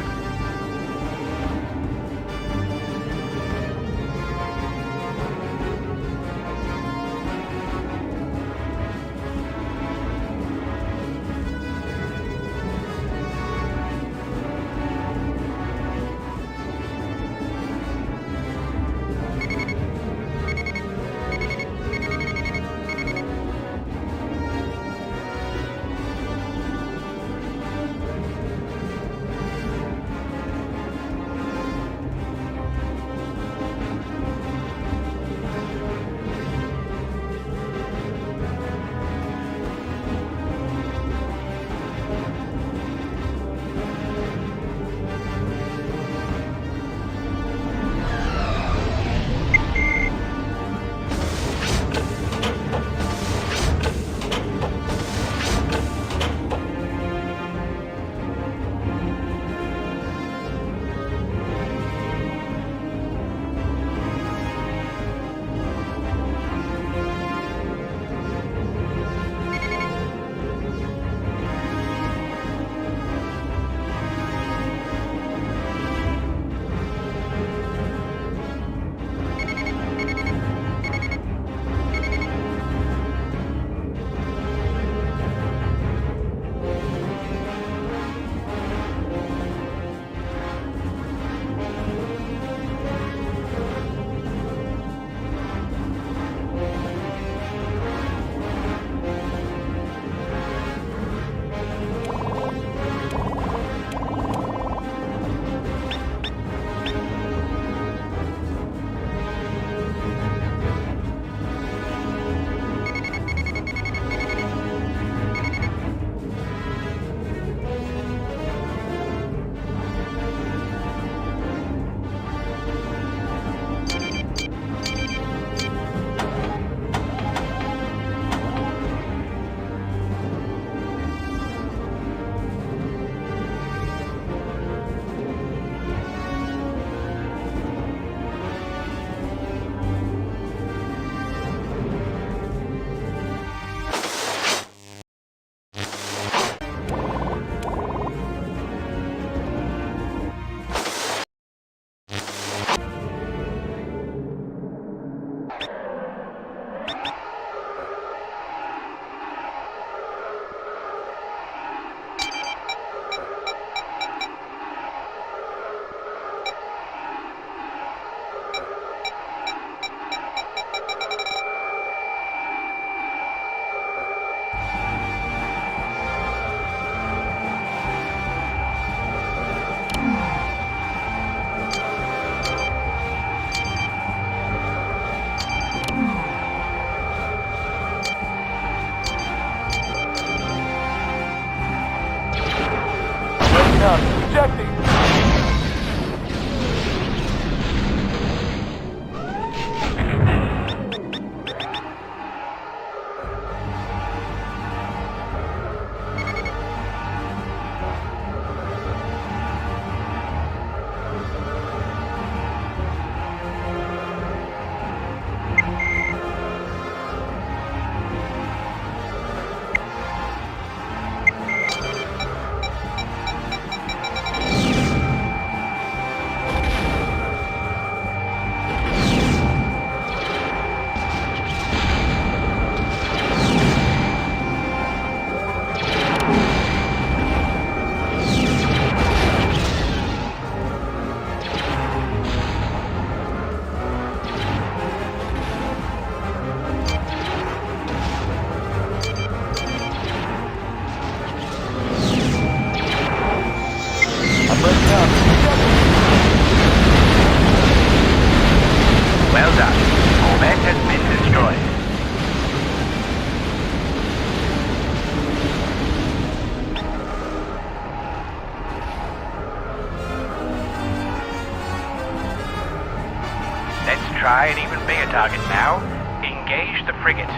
try an even bigger target now. Engage the frigate.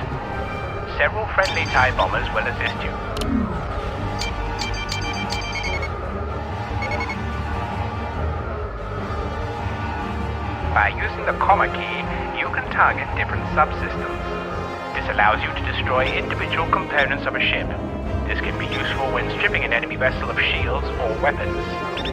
Several friendly TIE bombers will assist you. By using the comma key, you can target different subsystems. This allows you to destroy individual components of a ship. This can be useful when stripping an enemy vessel of shields or weapons.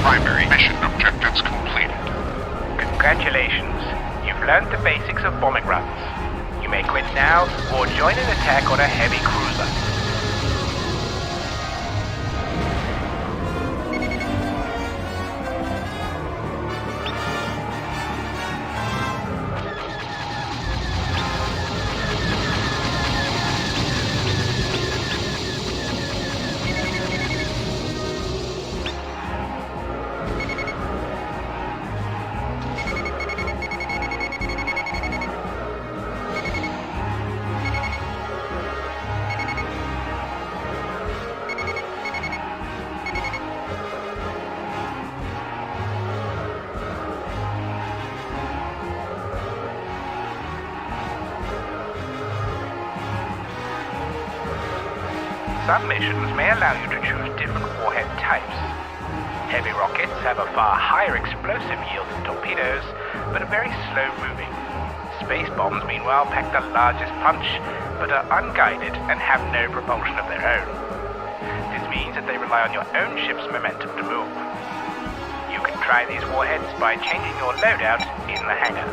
Primary mission objectives completed. Congratulations. You've learned the basics of bombing runs. You may quit now or join an attack on a heavy cruiser. Some missions may allow you to choose different warhead types. Heavy rockets have a far higher explosive yield than torpedoes, but are very slow-moving. Space bombs, meanwhile, pack the largest punch, but are unguided and have no propulsion of their own. This means that they rely on your own ship's momentum to move. You can try these warheads by changing your loadout in the hangar.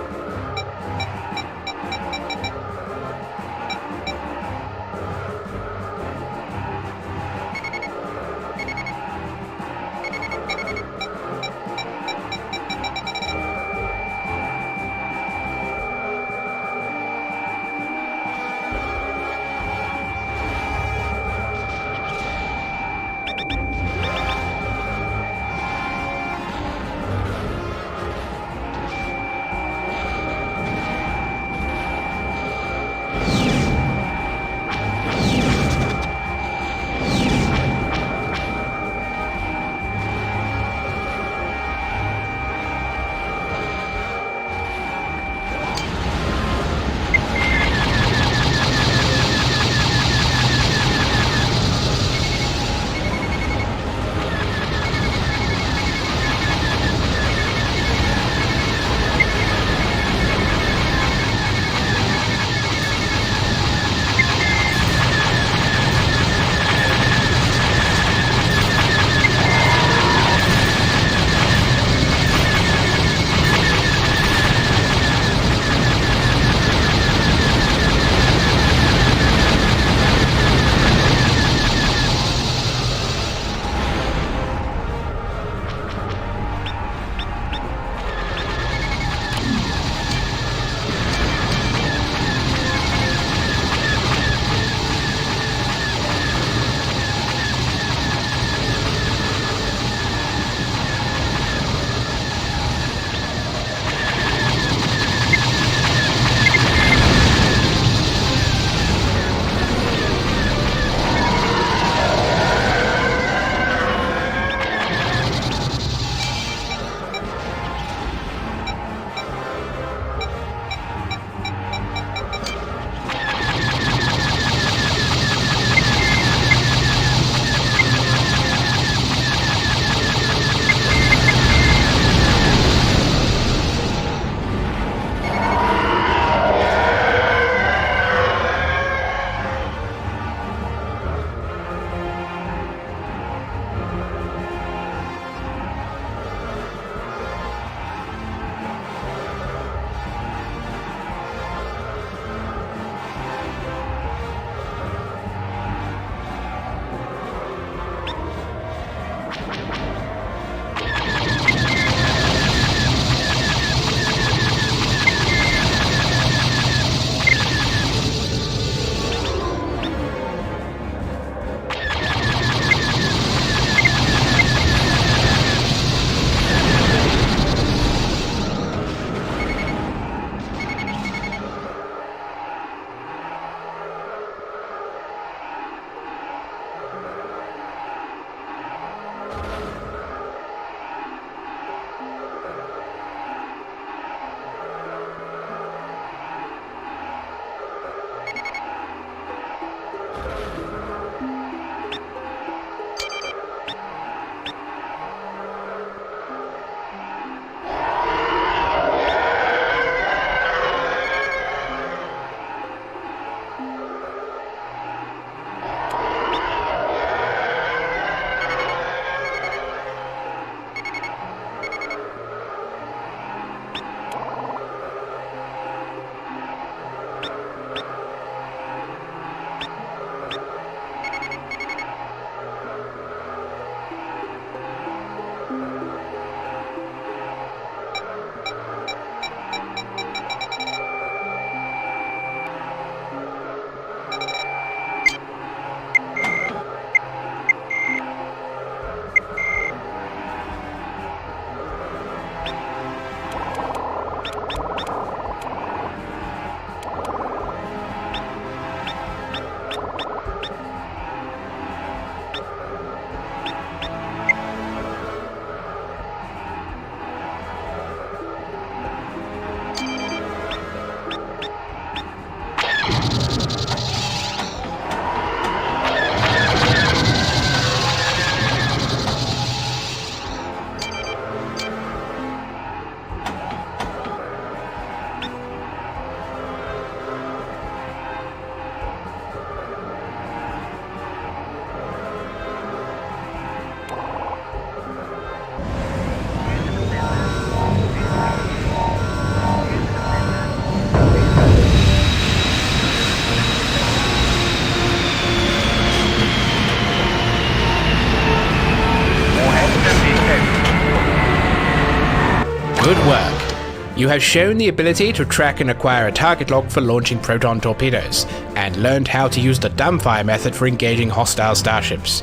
You have shown the ability to track and acquire a target log for launching proton torpedoes, and learned how to use the dumbfire method for engaging hostile starships.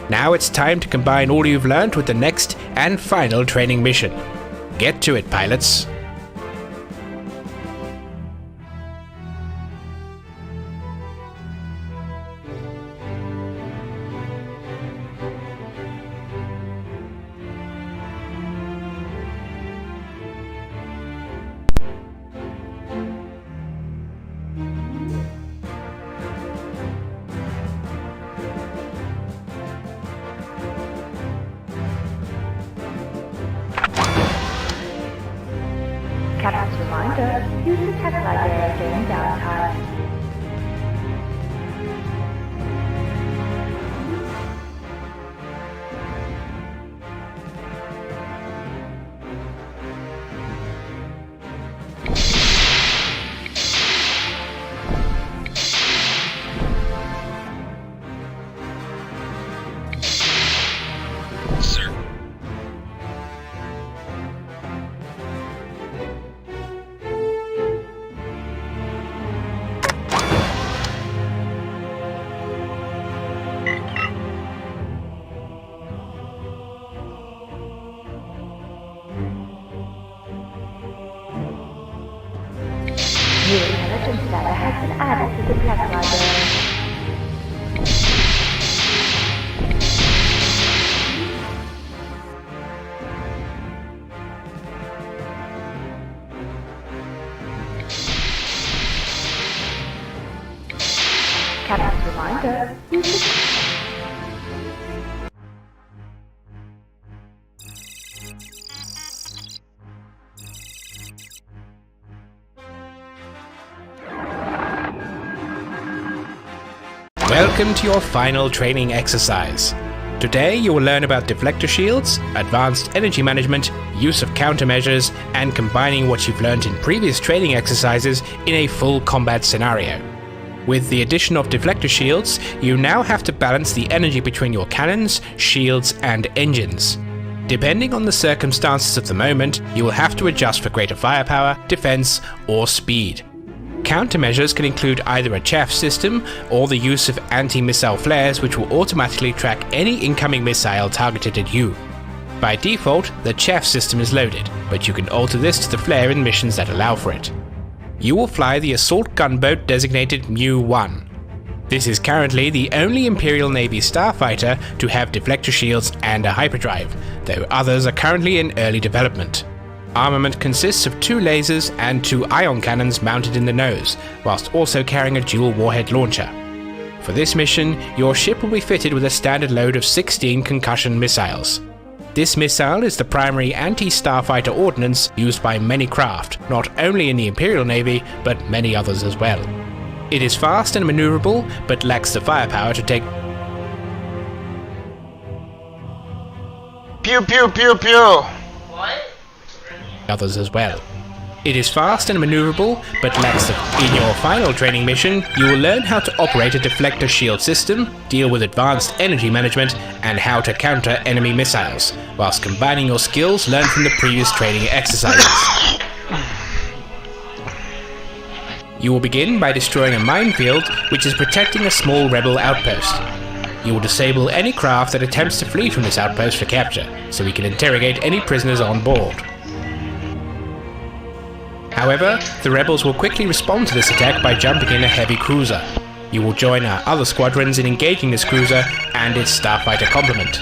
Now it's time to combine all you've learned with the next and final training mission. Get to it, pilots. Captain's reminder, use the tech library during downtime. Sir. New intelligence data has been added to the tech library. Captain's reminder, use the Welcome to your final training exercise. Today you will learn about deflector shields, advanced energy management, use of countermeasures, and combining what you've learned in previous training exercises in a full combat scenario. With the addition of deflector shields, you now have to balance the energy between your cannons, shields, and engines. Depending on the circumstances of the moment, you will have to adjust for greater firepower, defense, or speed. Countermeasures can include either a chaff system or the use of anti-missile flares, which will automatically track any incoming missile targeted at you. By default, the chaff system is loaded, but you can alter this to the flare in missions that allow for it. You will fly the assault gunboat designated Mu-1. This is currently the only Imperial Navy starfighter to have deflector shields and a hyperdrive, though others are currently in early development. Armament consists of 2 lasers and 2 ion cannons mounted in the nose, whilst also carrying a dual warhead launcher. For this mission, your ship will be fitted with a standard load of 16 concussion missiles. This missile is the primary anti-starfighter ordnance used by many craft, not only in the Imperial Navy, but many others as well. It is fast and maneuverable, but lacks the firepower to take Pew pew pew pew! What? others as well. It is fast and maneuverable, but lacks the... In your final training mission, you will learn how to operate a deflector shield system, deal with advanced energy management, and how to counter enemy missiles, whilst combining your skills learned from the previous training exercises. You will begin by destroying a minefield which is protecting a small rebel outpost. You will disable any craft that attempts to flee from this outpost for capture, so we can interrogate any prisoners on board. However, the rebels will quickly respond to this attack by jumping in a heavy cruiser. You will join our other squadrons in engaging this cruiser and its starfighter complement.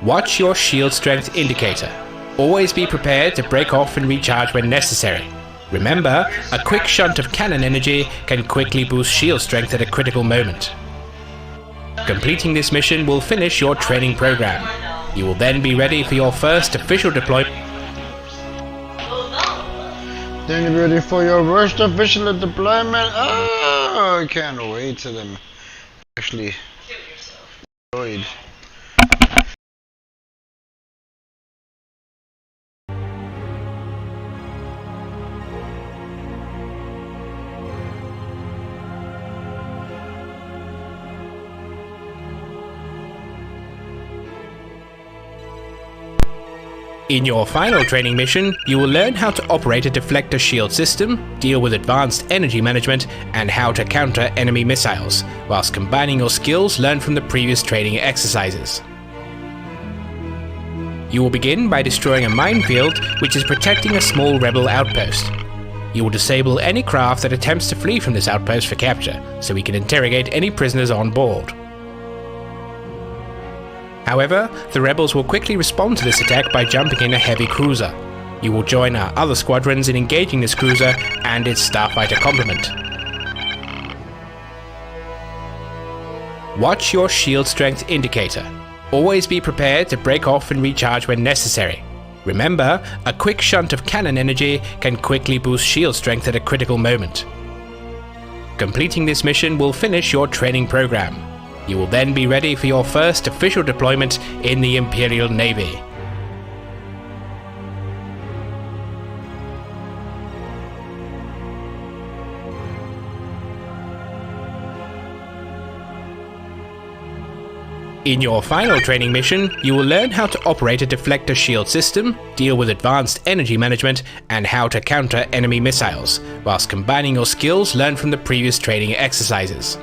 Watch your shield strength indicator. Always be prepared to break off and recharge when necessary. Remember, a quick shunt of cannon energy can quickly boost shield strength at a critical moment. Completing this mission will finish your training program. You will then be ready for your first official deployment. Then you're ready for your first official deployment. Oh, I can't wait till them actually deployed. In your final training mission, you will learn how to operate a deflector shield system, deal with advanced energy management, and how to counter enemy missiles, whilst combining your skills learned from the previous training exercises. You will begin by destroying a minefield which is protecting a small rebel outpost. You will disable any craft that attempts to flee from this outpost for capture, so we can interrogate any prisoners on board. However, the rebels will quickly respond to this attack by jumping in a heavy cruiser. You will join our other squadrons in engaging this cruiser and its starfighter complement. Watch your shield strength indicator. Always be prepared to break off and recharge when necessary. Remember, a quick shunt of cannon energy can quickly boost shield strength at a critical moment. Completing this mission will finish your training program. You will then be ready for your first official deployment in the Imperial Navy. In your final training mission, you will learn how to operate a deflector shield system, deal with advanced energy management, and how to counter enemy missiles, whilst combining your skills learned from the previous training exercises.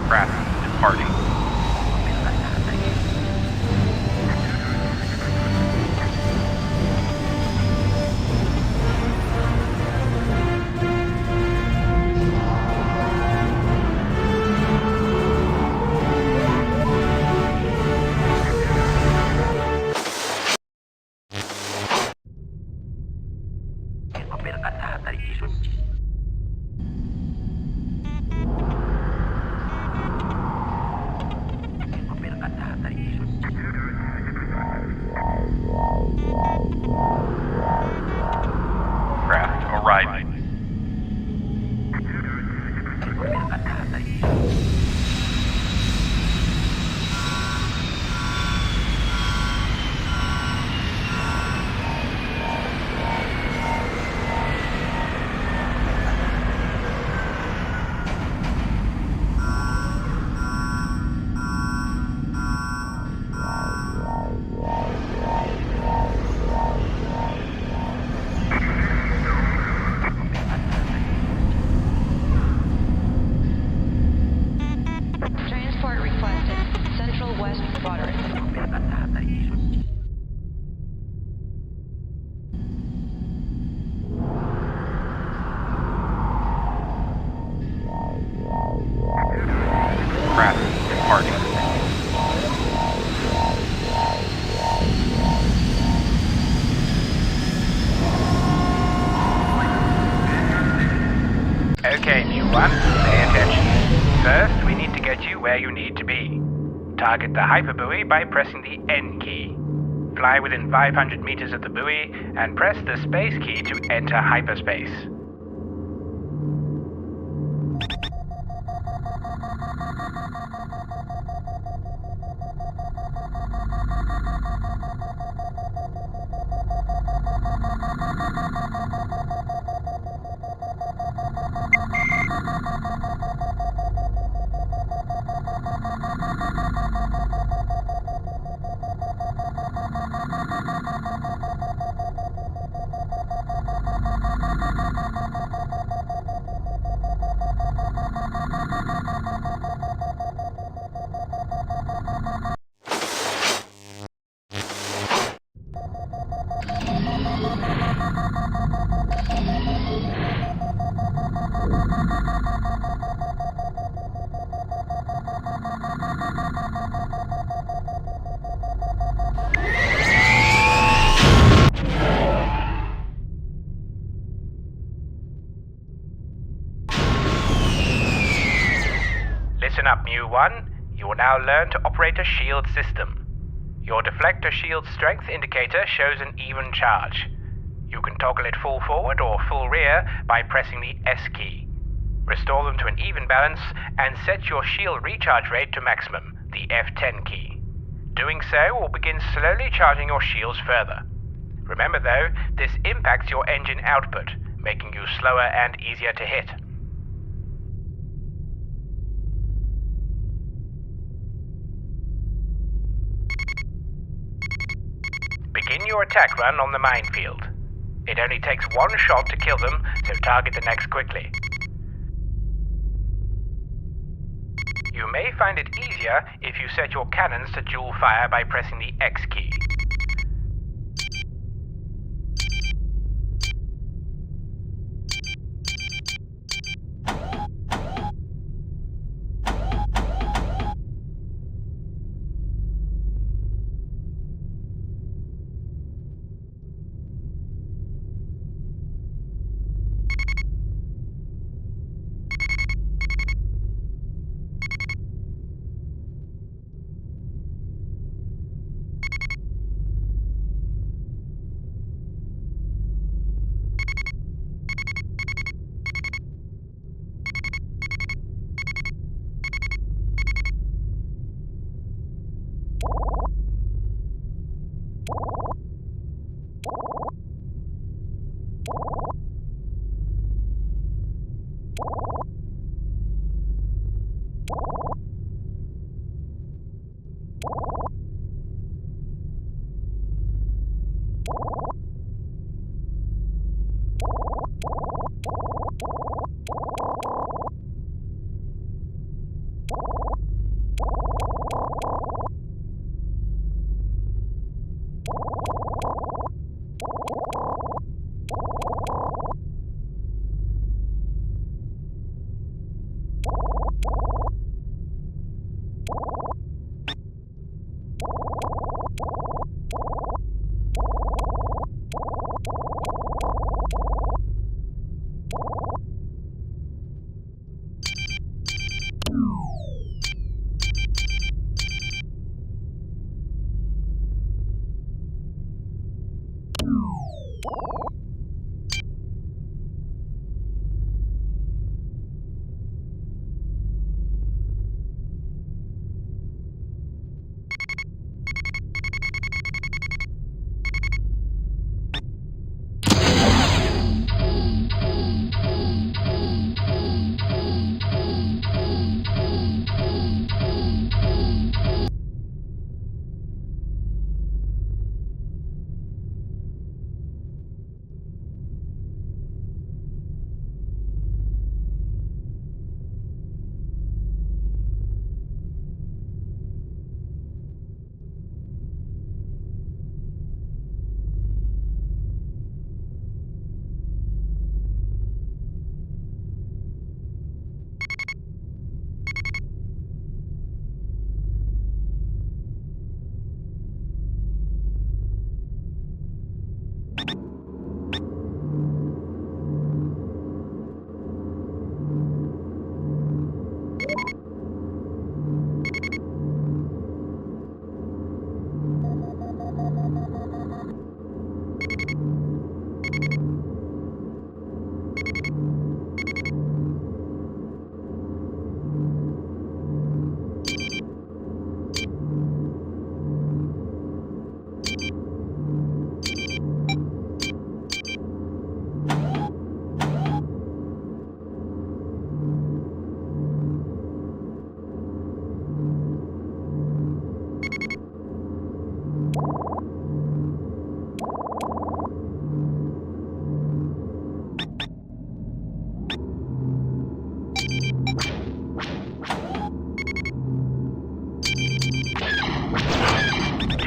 Craft departing. Craft arriving. Transport requested. Central West Quadrant. Craft departing. Okay, new one, pay attention. First, we need to get you where you need to be. Target the hyperbuoy by pressing the N key. Fly within 500 meters of the buoy and press the space key to enter hyperspace. Listen up, Mu 1. You will now learn to operate a shield system. Your deflector shield strength indicator shows an even charge. You can toggle it full forward or full rear by pressing the S key. Restore them to an even balance and set your shield recharge rate to maximum, the F10 key. Doing so will begin slowly charging your shields further. Remember though, this impacts your engine output, making you slower and easier to hit. Begin your attack run on the minefield. It only takes one shot to kill them, so target the next quickly. You may find it easier if you set your cannons to dual fire by pressing the X key.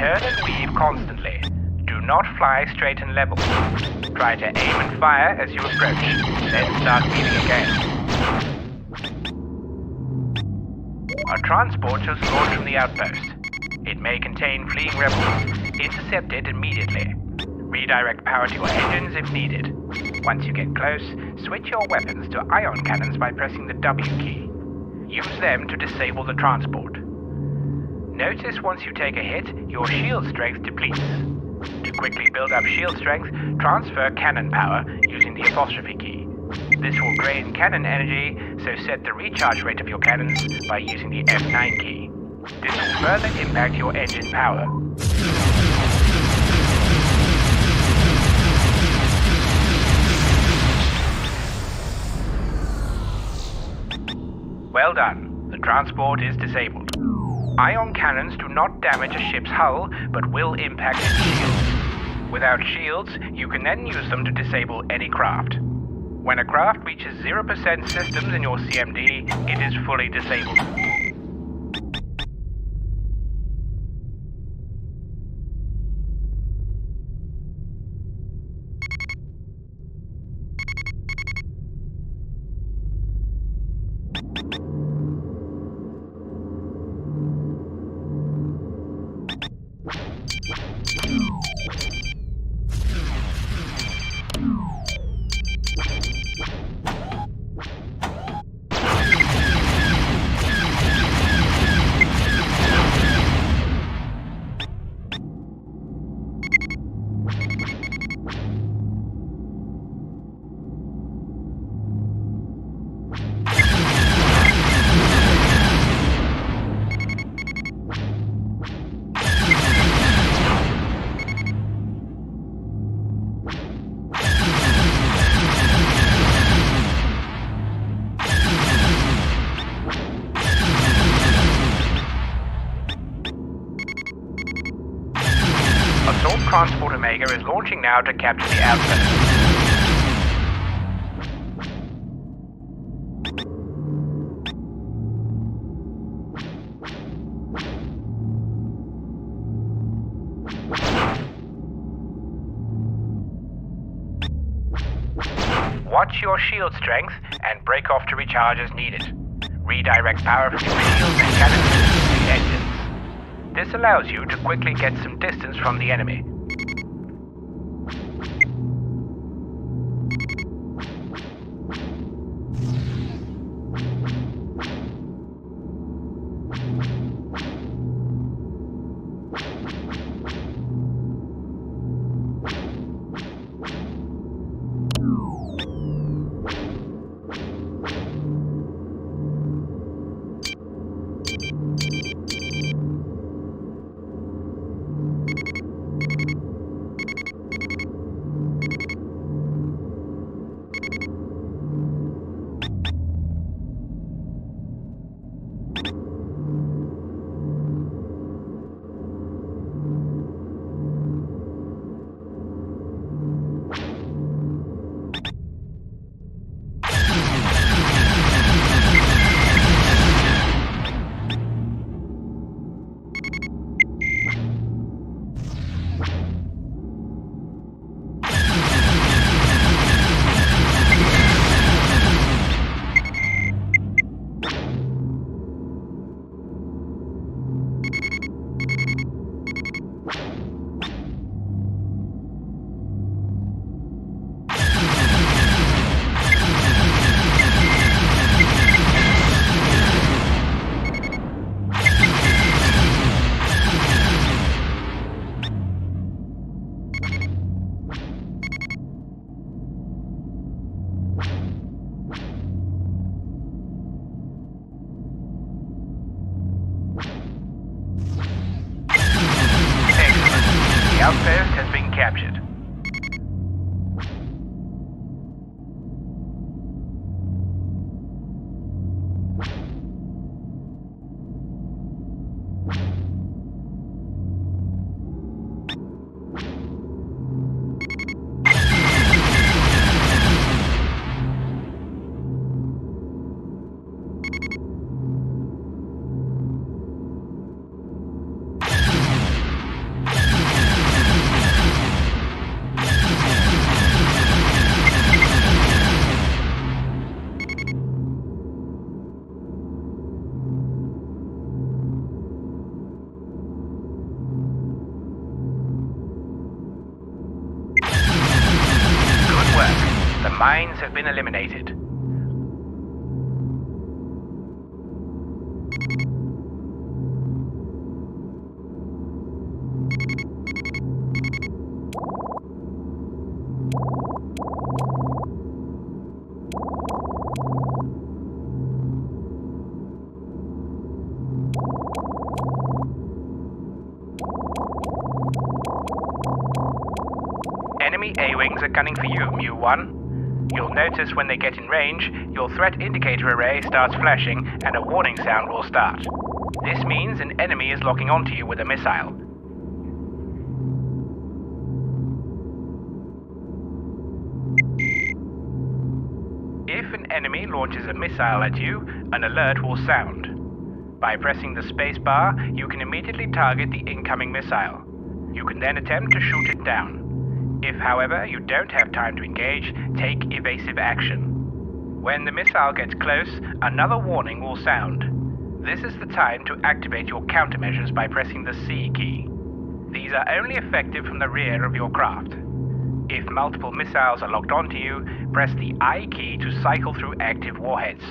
Turn and weave constantly. Do not fly straight and level. Try to aim and fire as you approach, then start weaving again. A transport has launched from the outpost. It may contain fleeing rebels. Intercept it immediately. Redirect power to your engines if needed. Once you get close, switch your weapons to ion cannons by pressing the W key. Use them to disable the transport. Notice once you take a hit, your shield strength depletes. To quickly build up shield strength, transfer cannon power using the apostrophe key. This will drain cannon energy, so set the recharge rate of your cannons by using the F9 key. This will further impact your engine power. Well done. The transport is disabled. Ion cannons do not damage a ship's hull, but will impact its shields. Without shields, you can then use them to disable any craft. When a craft reaches 0% systems in your CMD, it is fully disabled. Assault Transport Omega is launching now to capture the outpost. Watch your shield strength and break off to recharge as needed. Redirect power from your shields and cannons to the engines. This allows you to quickly get some distance from the enemy. The outpost has been captured. The mines have been eliminated. X-Wings are gunning for you, Mu-1. You'll notice when they get in range, your threat indicator array starts flashing and a warning sound will start. This means an enemy is locking onto you with a missile. If an enemy launches a missile at you, an alert will sound. By pressing the space bar, you can immediately target the incoming missile. You can then attempt to shoot it down. If, however, you don't have time to engage, take evasive action. When the missile gets close, another warning will sound. This is the time to activate your countermeasures by pressing the C key. These are only effective from the rear of your craft. If multiple missiles are locked onto you, press the I key to cycle through active warheads.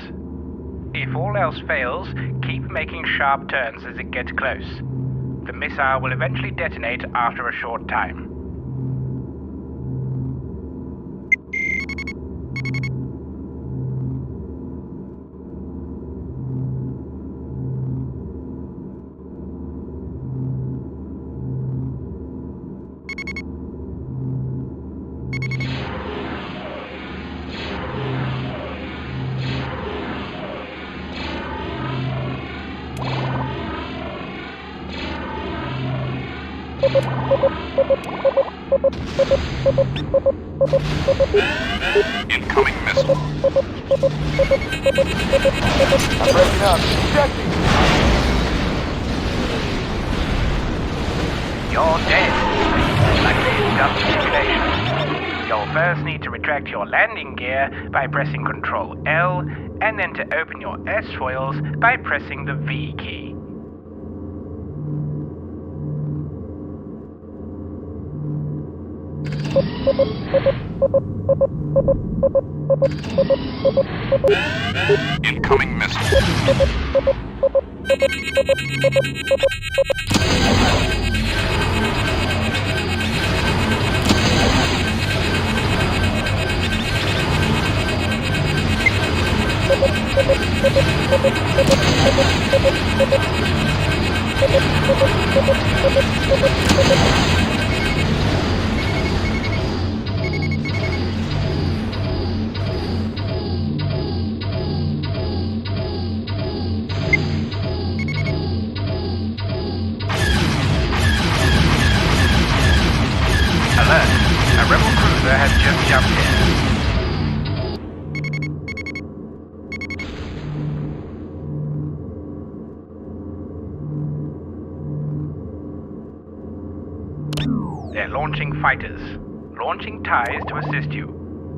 If all else fails, keep making sharp turns as it gets close. The missile will eventually detonate after a short time. Incoming missile. I'm breaking up. Ejecting. You're dead. Luckily, just simulation. You'll first need to retract your landing gear by pressing Ctrl L, and then to open your S foils by pressing the V key. Incoming missile. Alert! A rebel cruiser has just jumped in. They're launching fighters. Launching ties to assist you.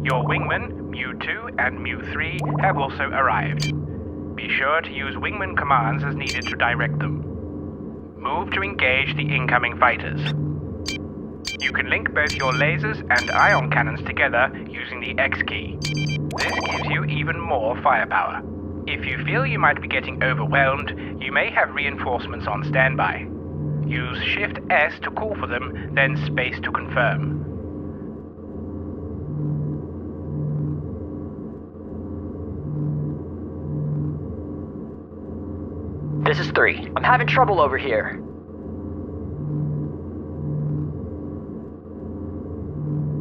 Your wingmen, Mu-2 and Mu-3, have also arrived. Be sure to use wingman commands as needed to direct them. Move to engage the incoming fighters. You can link both your lasers and ion cannons together using the X key. This gives you even more firepower. If you feel you might be getting overwhelmed, you may have reinforcements on standby. Use Shift S to call for them, then space to confirm. This is 3. I'm having trouble over here.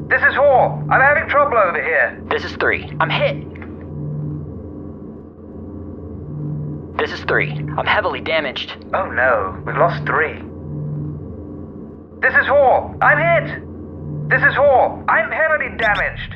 This is 4. I'm having trouble over here. This is 3. I'm hit. This is 3. I'm heavily damaged. Oh no, we've lost 3. This is 4. I'm hit. This is 4. I'm heavily damaged.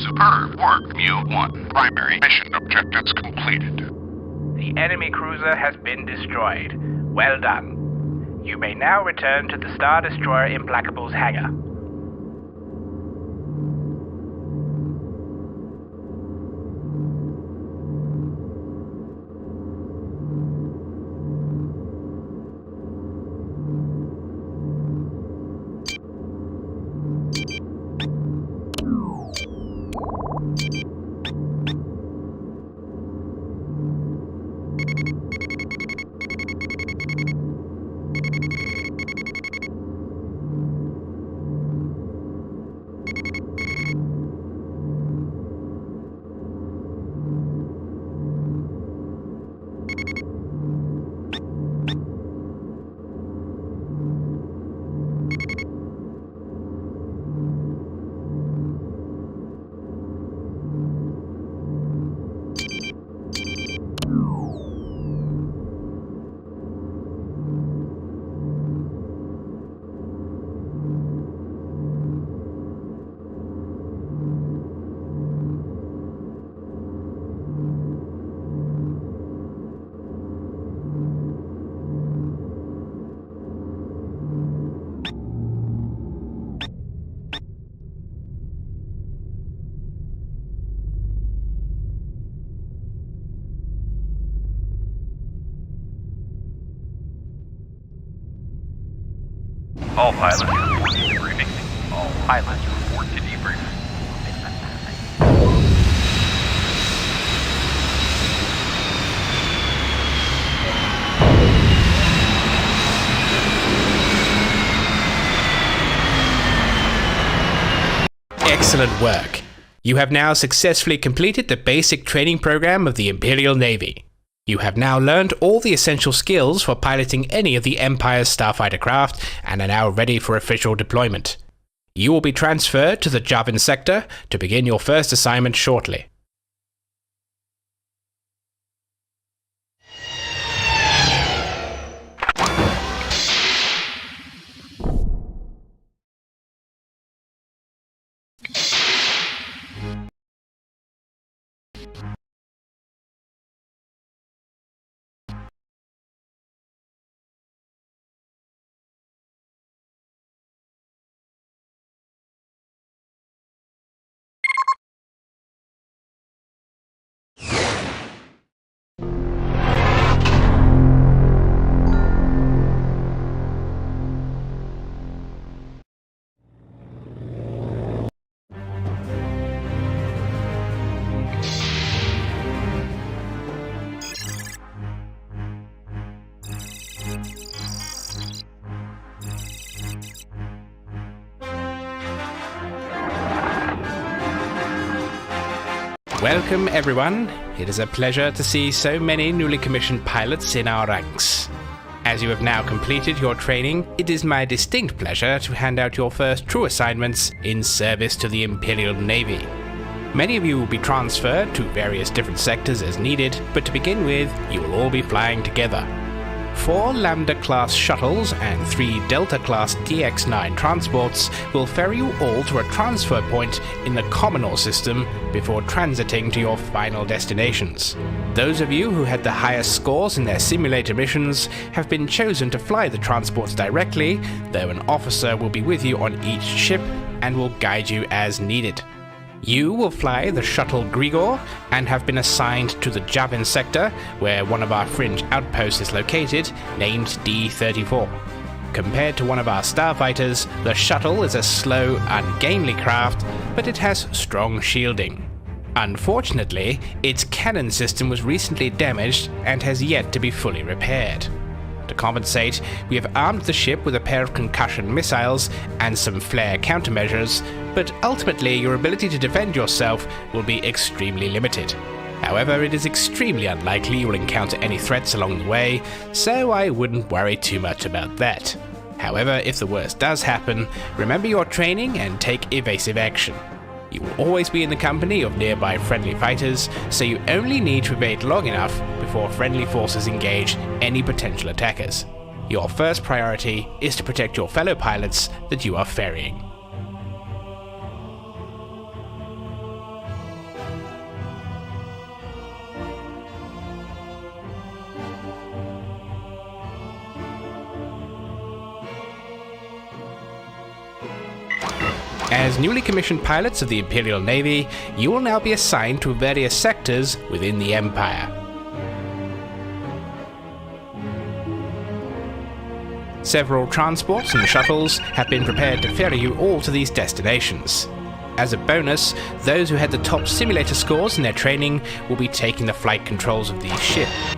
Superb work, Mu-1. Primary mission objectives completed. The enemy cruiser has been destroyed. Well done. You may now return to the Star Destroyer Implacable's hangar. All pilots report to debriefing. All pilots report to debriefing. Excellent work. You have now successfully completed the basic training program of the Imperial Navy. You have now learned all the essential skills for piloting any of the Empire's starfighter craft and are now ready for official deployment. You will be transferred to the Javin sector to begin your first assignment shortly. Welcome everyone. It is a pleasure to see so many newly commissioned pilots in our ranks. As you have now completed your training, it is my distinct pleasure to hand out your first true assignments in service to the Imperial Navy. Many of you will be transferred to various different sectors as needed, but to begin with, you will all be flying together. 4 Lambda-class shuttles and 3 Delta-class DX-9 transports will ferry you all to a transfer point in the Commodore system before transiting to your final destinations. Those of you who had the highest scores in their simulator missions have been chosen to fly the transports directly, though an officer will be with you on each ship and will guide you as needed. You will fly the shuttle Grigor and have been assigned to the Javin sector, where one of our fringe outposts is located, named D-34. Compared to one of our starfighters, the shuttle is a slow, ungainly craft, but it has strong shielding. Unfortunately, its cannon system was recently damaged and has yet to be fully repaired. To compensate, we have armed the ship with a pair of concussion missiles and some flare countermeasures, but ultimately your ability to defend yourself will be extremely limited. However, it is extremely unlikely you will encounter any threats along the way, so I wouldn't worry too much about that. However, if the worst does happen, remember your training and take evasive action. You will always be in the company of nearby friendly fighters, so you only need to evade long enough before friendly forces engage any potential attackers. Your first priority is to protect your fellow pilots that you are ferrying. As newly commissioned pilots of the Imperial Navy, you will now be assigned to various sectors within the Empire. Several transports and shuttles have been prepared to ferry you all to these destinations. As a bonus, those who had the top simulator scores in their training will be taking the flight controls of these ships.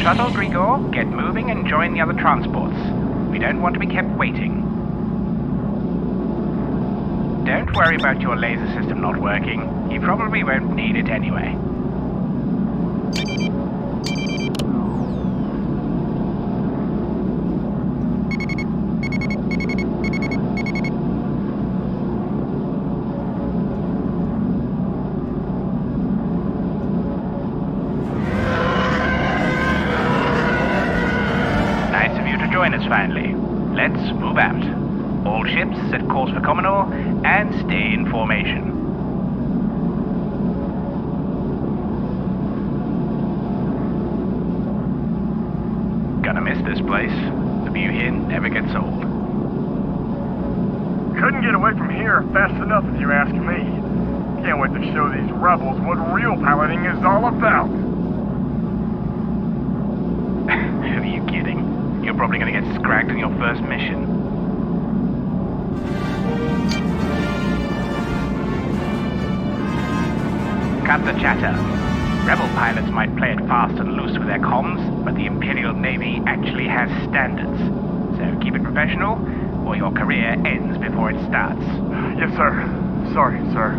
Shuttle Grigor, get moving and join the other transports. We don't want to be kept waiting. Don't worry about your laser system not working. You probably won't need it anyway. Join us finally. Let's move out. All ships set course for Commodore and stay in formation. Gonna miss this place. The view here never gets old. Couldn't get away from here fast enough if you're asking me. Can't wait to show these rebels what real piloting is all about. Who are you kidding? You're probably going to get scragged in your first mission. Cut the chatter. Rebel pilots might play it fast and loose with their comms, but the Imperial Navy actually has standards. So keep it professional, or your career ends before it starts. Yes, sir. Sorry, sir.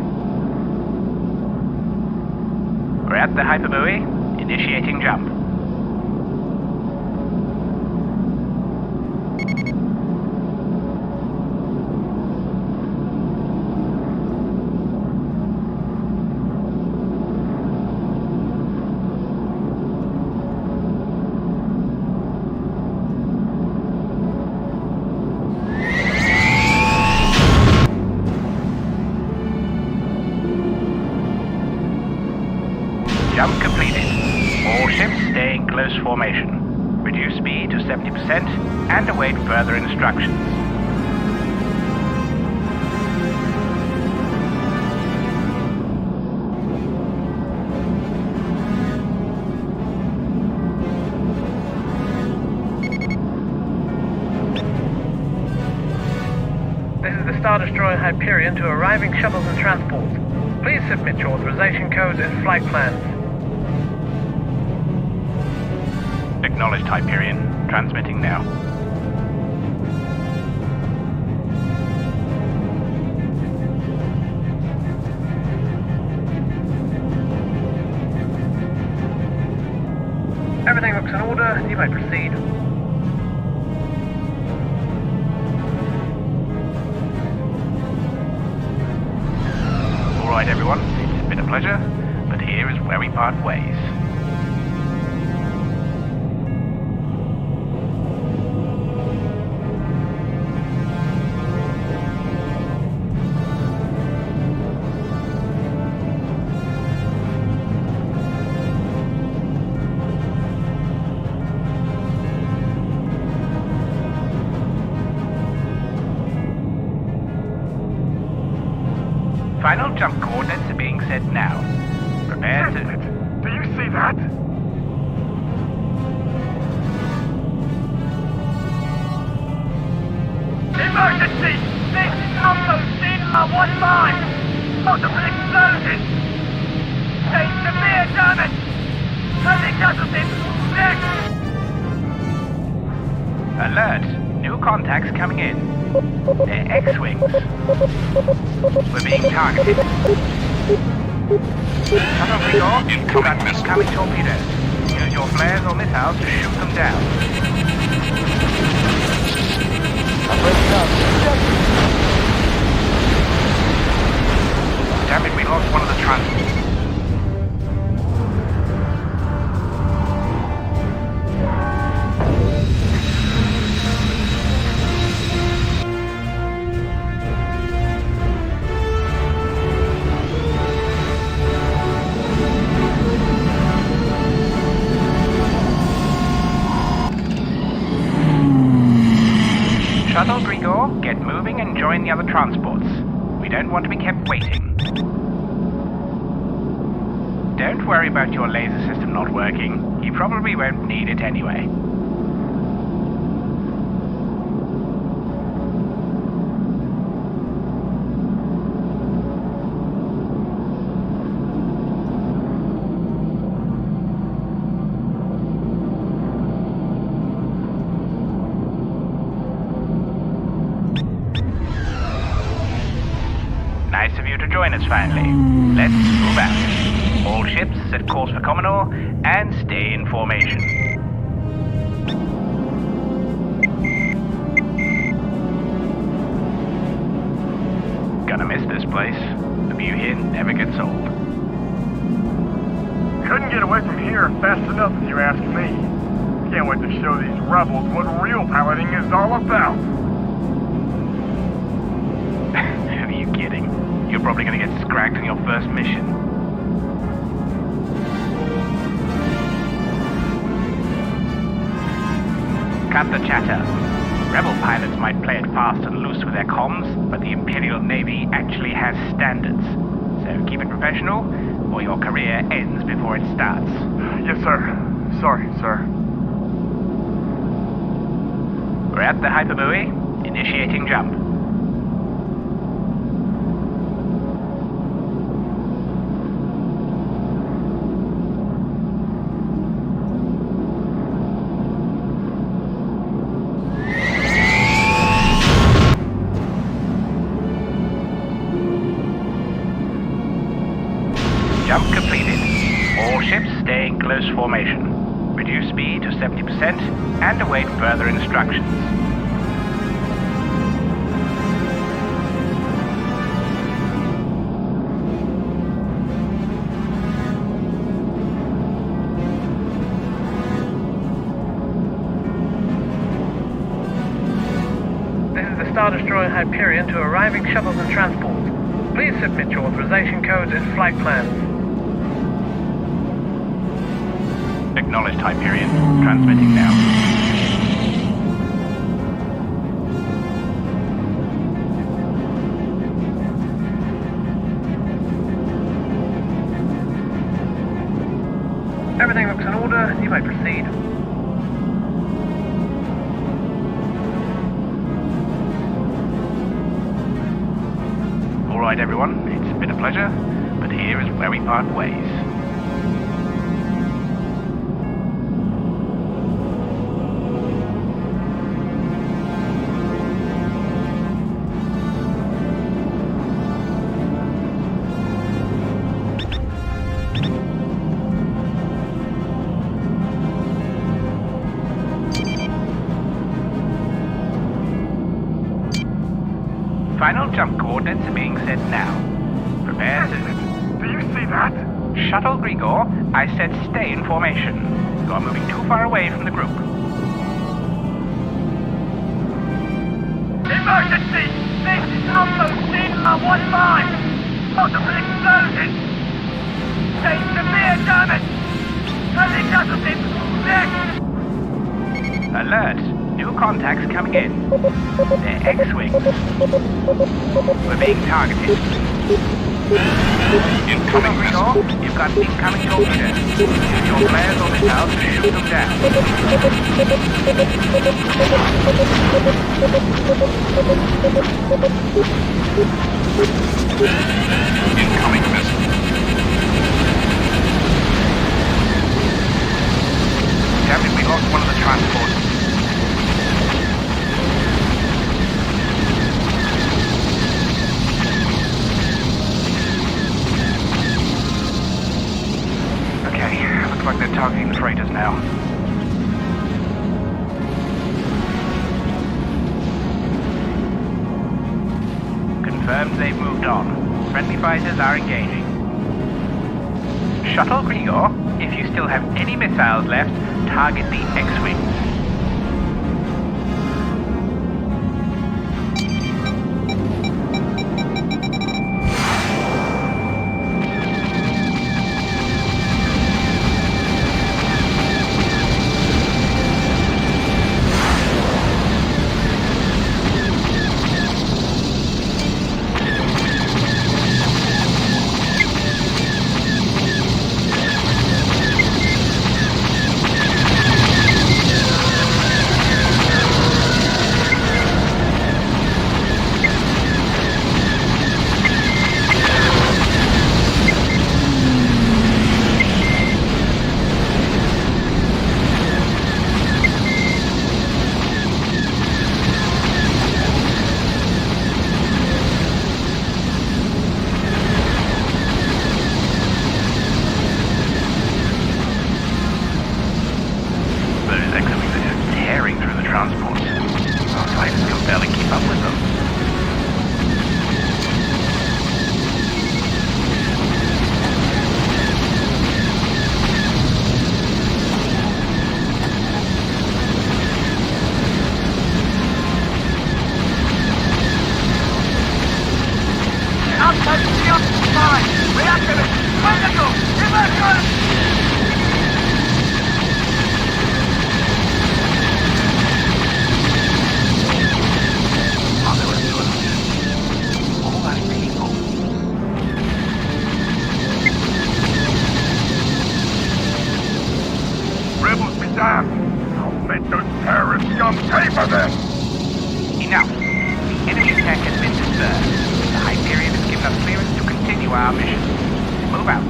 We're at the hyperbuoy. Initiating jump. Jump completed. All ships stay in close formation. Reduce speed to 70% and await further instructions. This is the Star Destroyer Hyperion to arriving shuttles and transports. Please submit your authorization codes and flight plans. Acknowledged, Hyperion. Transmitting now. Everything looks in order. You may proceed. All right, everyone. It's been a pleasure, but here is where we part ways. Final jump coordinates are being set now. Prepare to... Do you see that? Emergency! This Mandos in R15! Multiple explosions! Take severe damage! Heavy casualties! Next! Alert! New contacts coming in. They're X-Wings. We're being targeted. Shuttle Grigor, got incoming torpedoes. Use your flares or missiles to shoot them down. I'm breaking up. Damn it, we lost one of the transports. Shuttle Grigor, get moving and join the other transports. We don't want to be kept waiting. Don't worry about your laser system not working. You probably won't need it anyway. Nice of you to join us finally. Let's move out. All ships set course for Commodore and stay in formation. Gonna miss this place. The view here never gets old. Couldn't get away from here fast enough if you ask me. Can't wait to show these rebels what real piloting is all about. Who are you kidding? You're probably gonna get scragged on your first mission. Cut the chatter. Rebel pilots might play it fast and loose with their comms, but the Imperial Navy actually has standards. So keep it professional, or your career ends before it starts. Yes, sir. Sorry, sir. We're at the hyperbuoy. Initiating jump. Jump completed. All ships stay in close formation. Reduce speed to 70% and await further instructions. This is the Star Destroyer Hyperion to arriving shuttles and transports. Please submit your authorization codes and flight plans. Acknowledged, Hyperion. Transmitting now. Everything looks in order. You may proceed. All right, everyone. It's been a pleasure, but here is where we part ways. Final jump coordinates are being set now. Prepare to... Do you see that? Shuttle Grigor, I said stay in formation. You are moving too far away from the group. Emergency! This is Mandos in R15! Multiple explosions! Take severe damage! Heavy casualties! Next! Alert! New contacts coming in. They're X-Wings. We're being targeted. Incoming Grigor, you've got incoming torpedoes. Use your flares or missiles to shoot them down. Incoming missile. Damn it, we lost one of the transports. Okay, looks like they're targeting the freighters now. Confirmed they've moved on. Friendly fighters are engaging. Shuttle Grigor, if you still have any missiles left, target the X-Wing. Damn! I'll make those terrorist scum pay for this! Enough. The enemy tech has been dispersed. The Hyperion has given us clearance to continue our mission. Move out.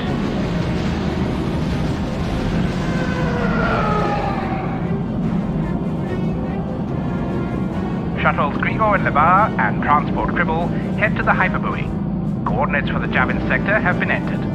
Shuttles Grigor and Lebar and Transport Cribble head to the hyperbuoy. Coordinates for the Javin sector have been entered.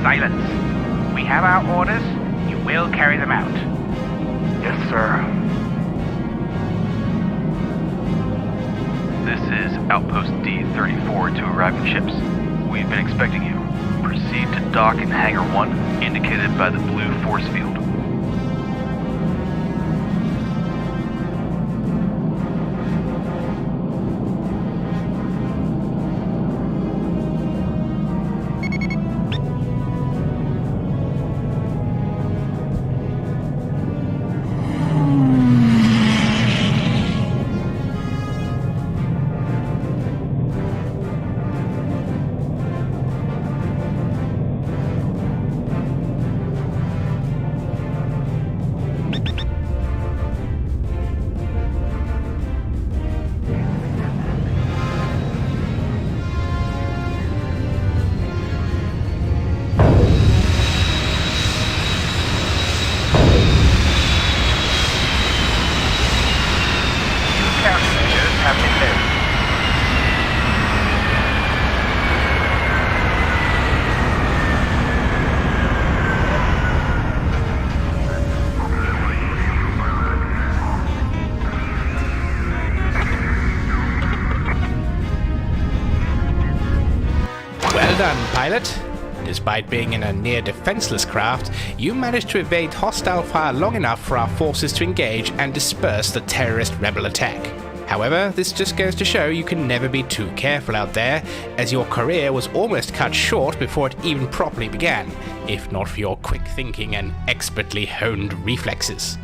silence. We have our orders. You will carry them out. Yes, sir. This is Outpost D-34 to arriving ships. We've been expecting you. Proceed to dock in Hangar 1, indicated by the blue force field. Well done, pilot. Despite being in a near defenseless craft, you managed to evade hostile fire long enough for our forces to engage and disperse the terrorist rebel attack. However, this just goes to show you can never be too careful out there, as your career was almost cut short before it even properly began, if not for your quick thinking and expertly honed reflexes.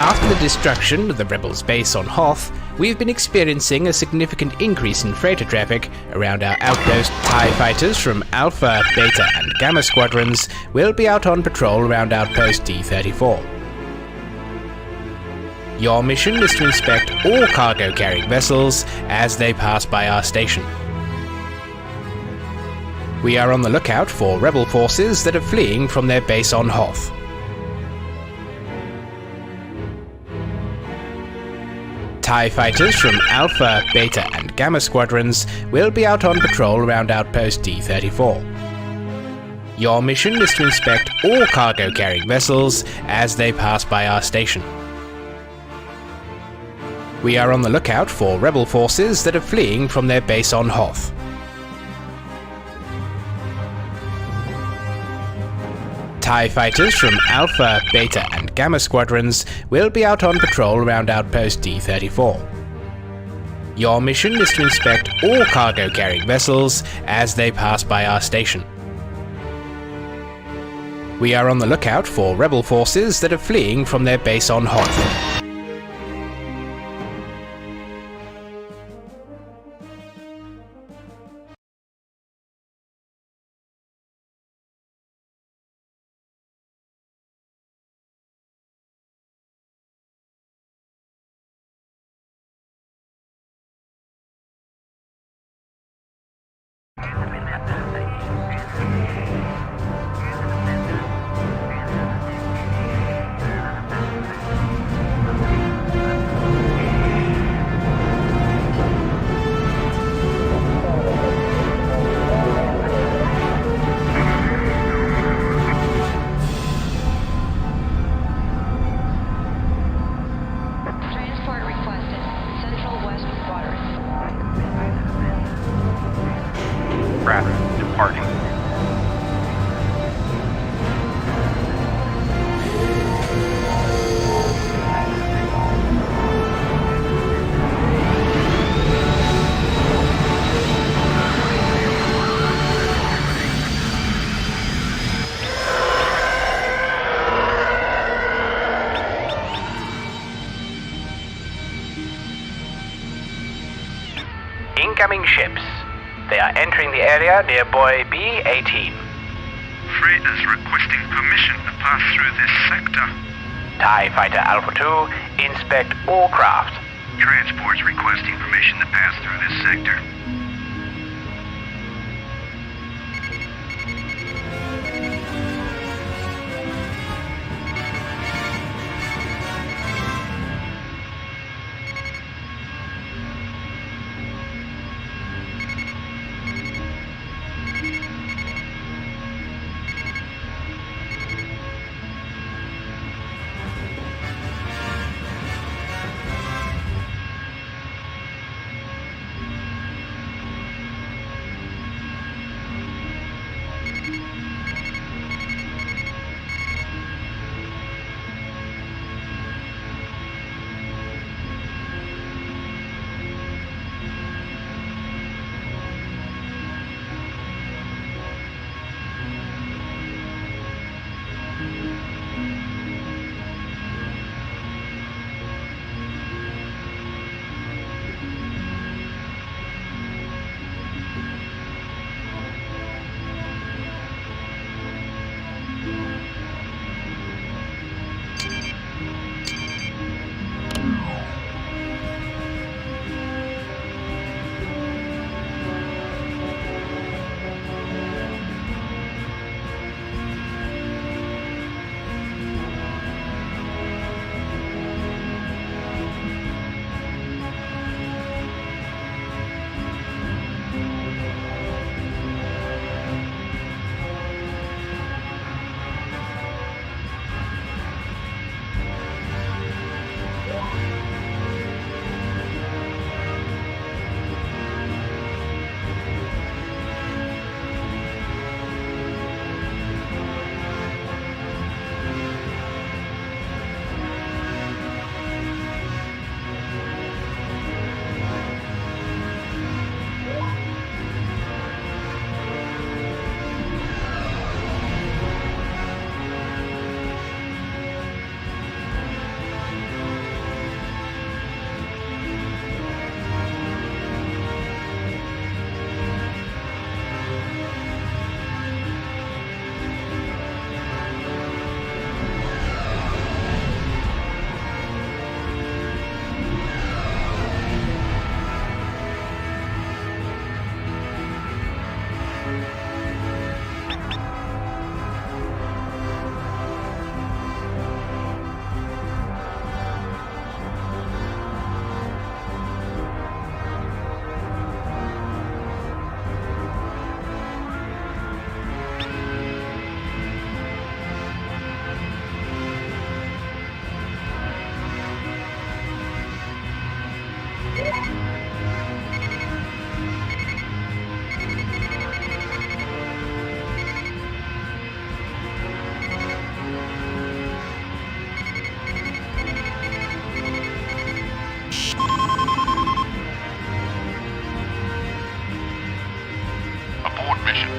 After the destruction of the rebels' base on Hoth, we've been experiencing a significant increase in freighter traffic around our outpost. TIE fighters from Alpha, Beta and Gamma squadrons will be out on patrol around outpost D-34. Your mission is to inspect all cargo-carrying vessels as they pass by our station. We are on the lookout for rebel forces that are fleeing from their base on Hoth. TIE fighters from Alpha, Beta and Gamma squadrons will be out on patrol around outpost D-34. Your mission is to inspect all cargo-carrying vessels as they pass by our station. We are on the lookout for rebel forces that are fleeing from their base on Hoth. TIE fighters from Alpha, Beta and Gamma squadrons will be out on patrol around outpost D-34. Your mission is to inspect all cargo-carrying vessels as they pass by our station. We are on the lookout for rebel forces that are fleeing from their base on Hoth. Departing. Incoming ships. They are entering the area near buoy B-18. Freighters requesting permission to pass through this sector. TIE Fighter Alpha 2, inspect all craft. Transports requesting permission to pass through this sector.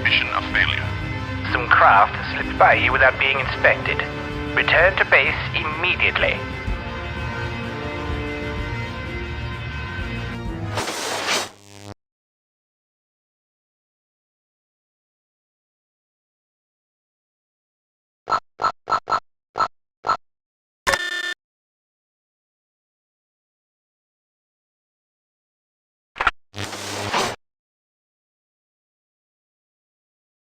Mission a failure. Some craft slipped by you without being inspected. Return to base immediately.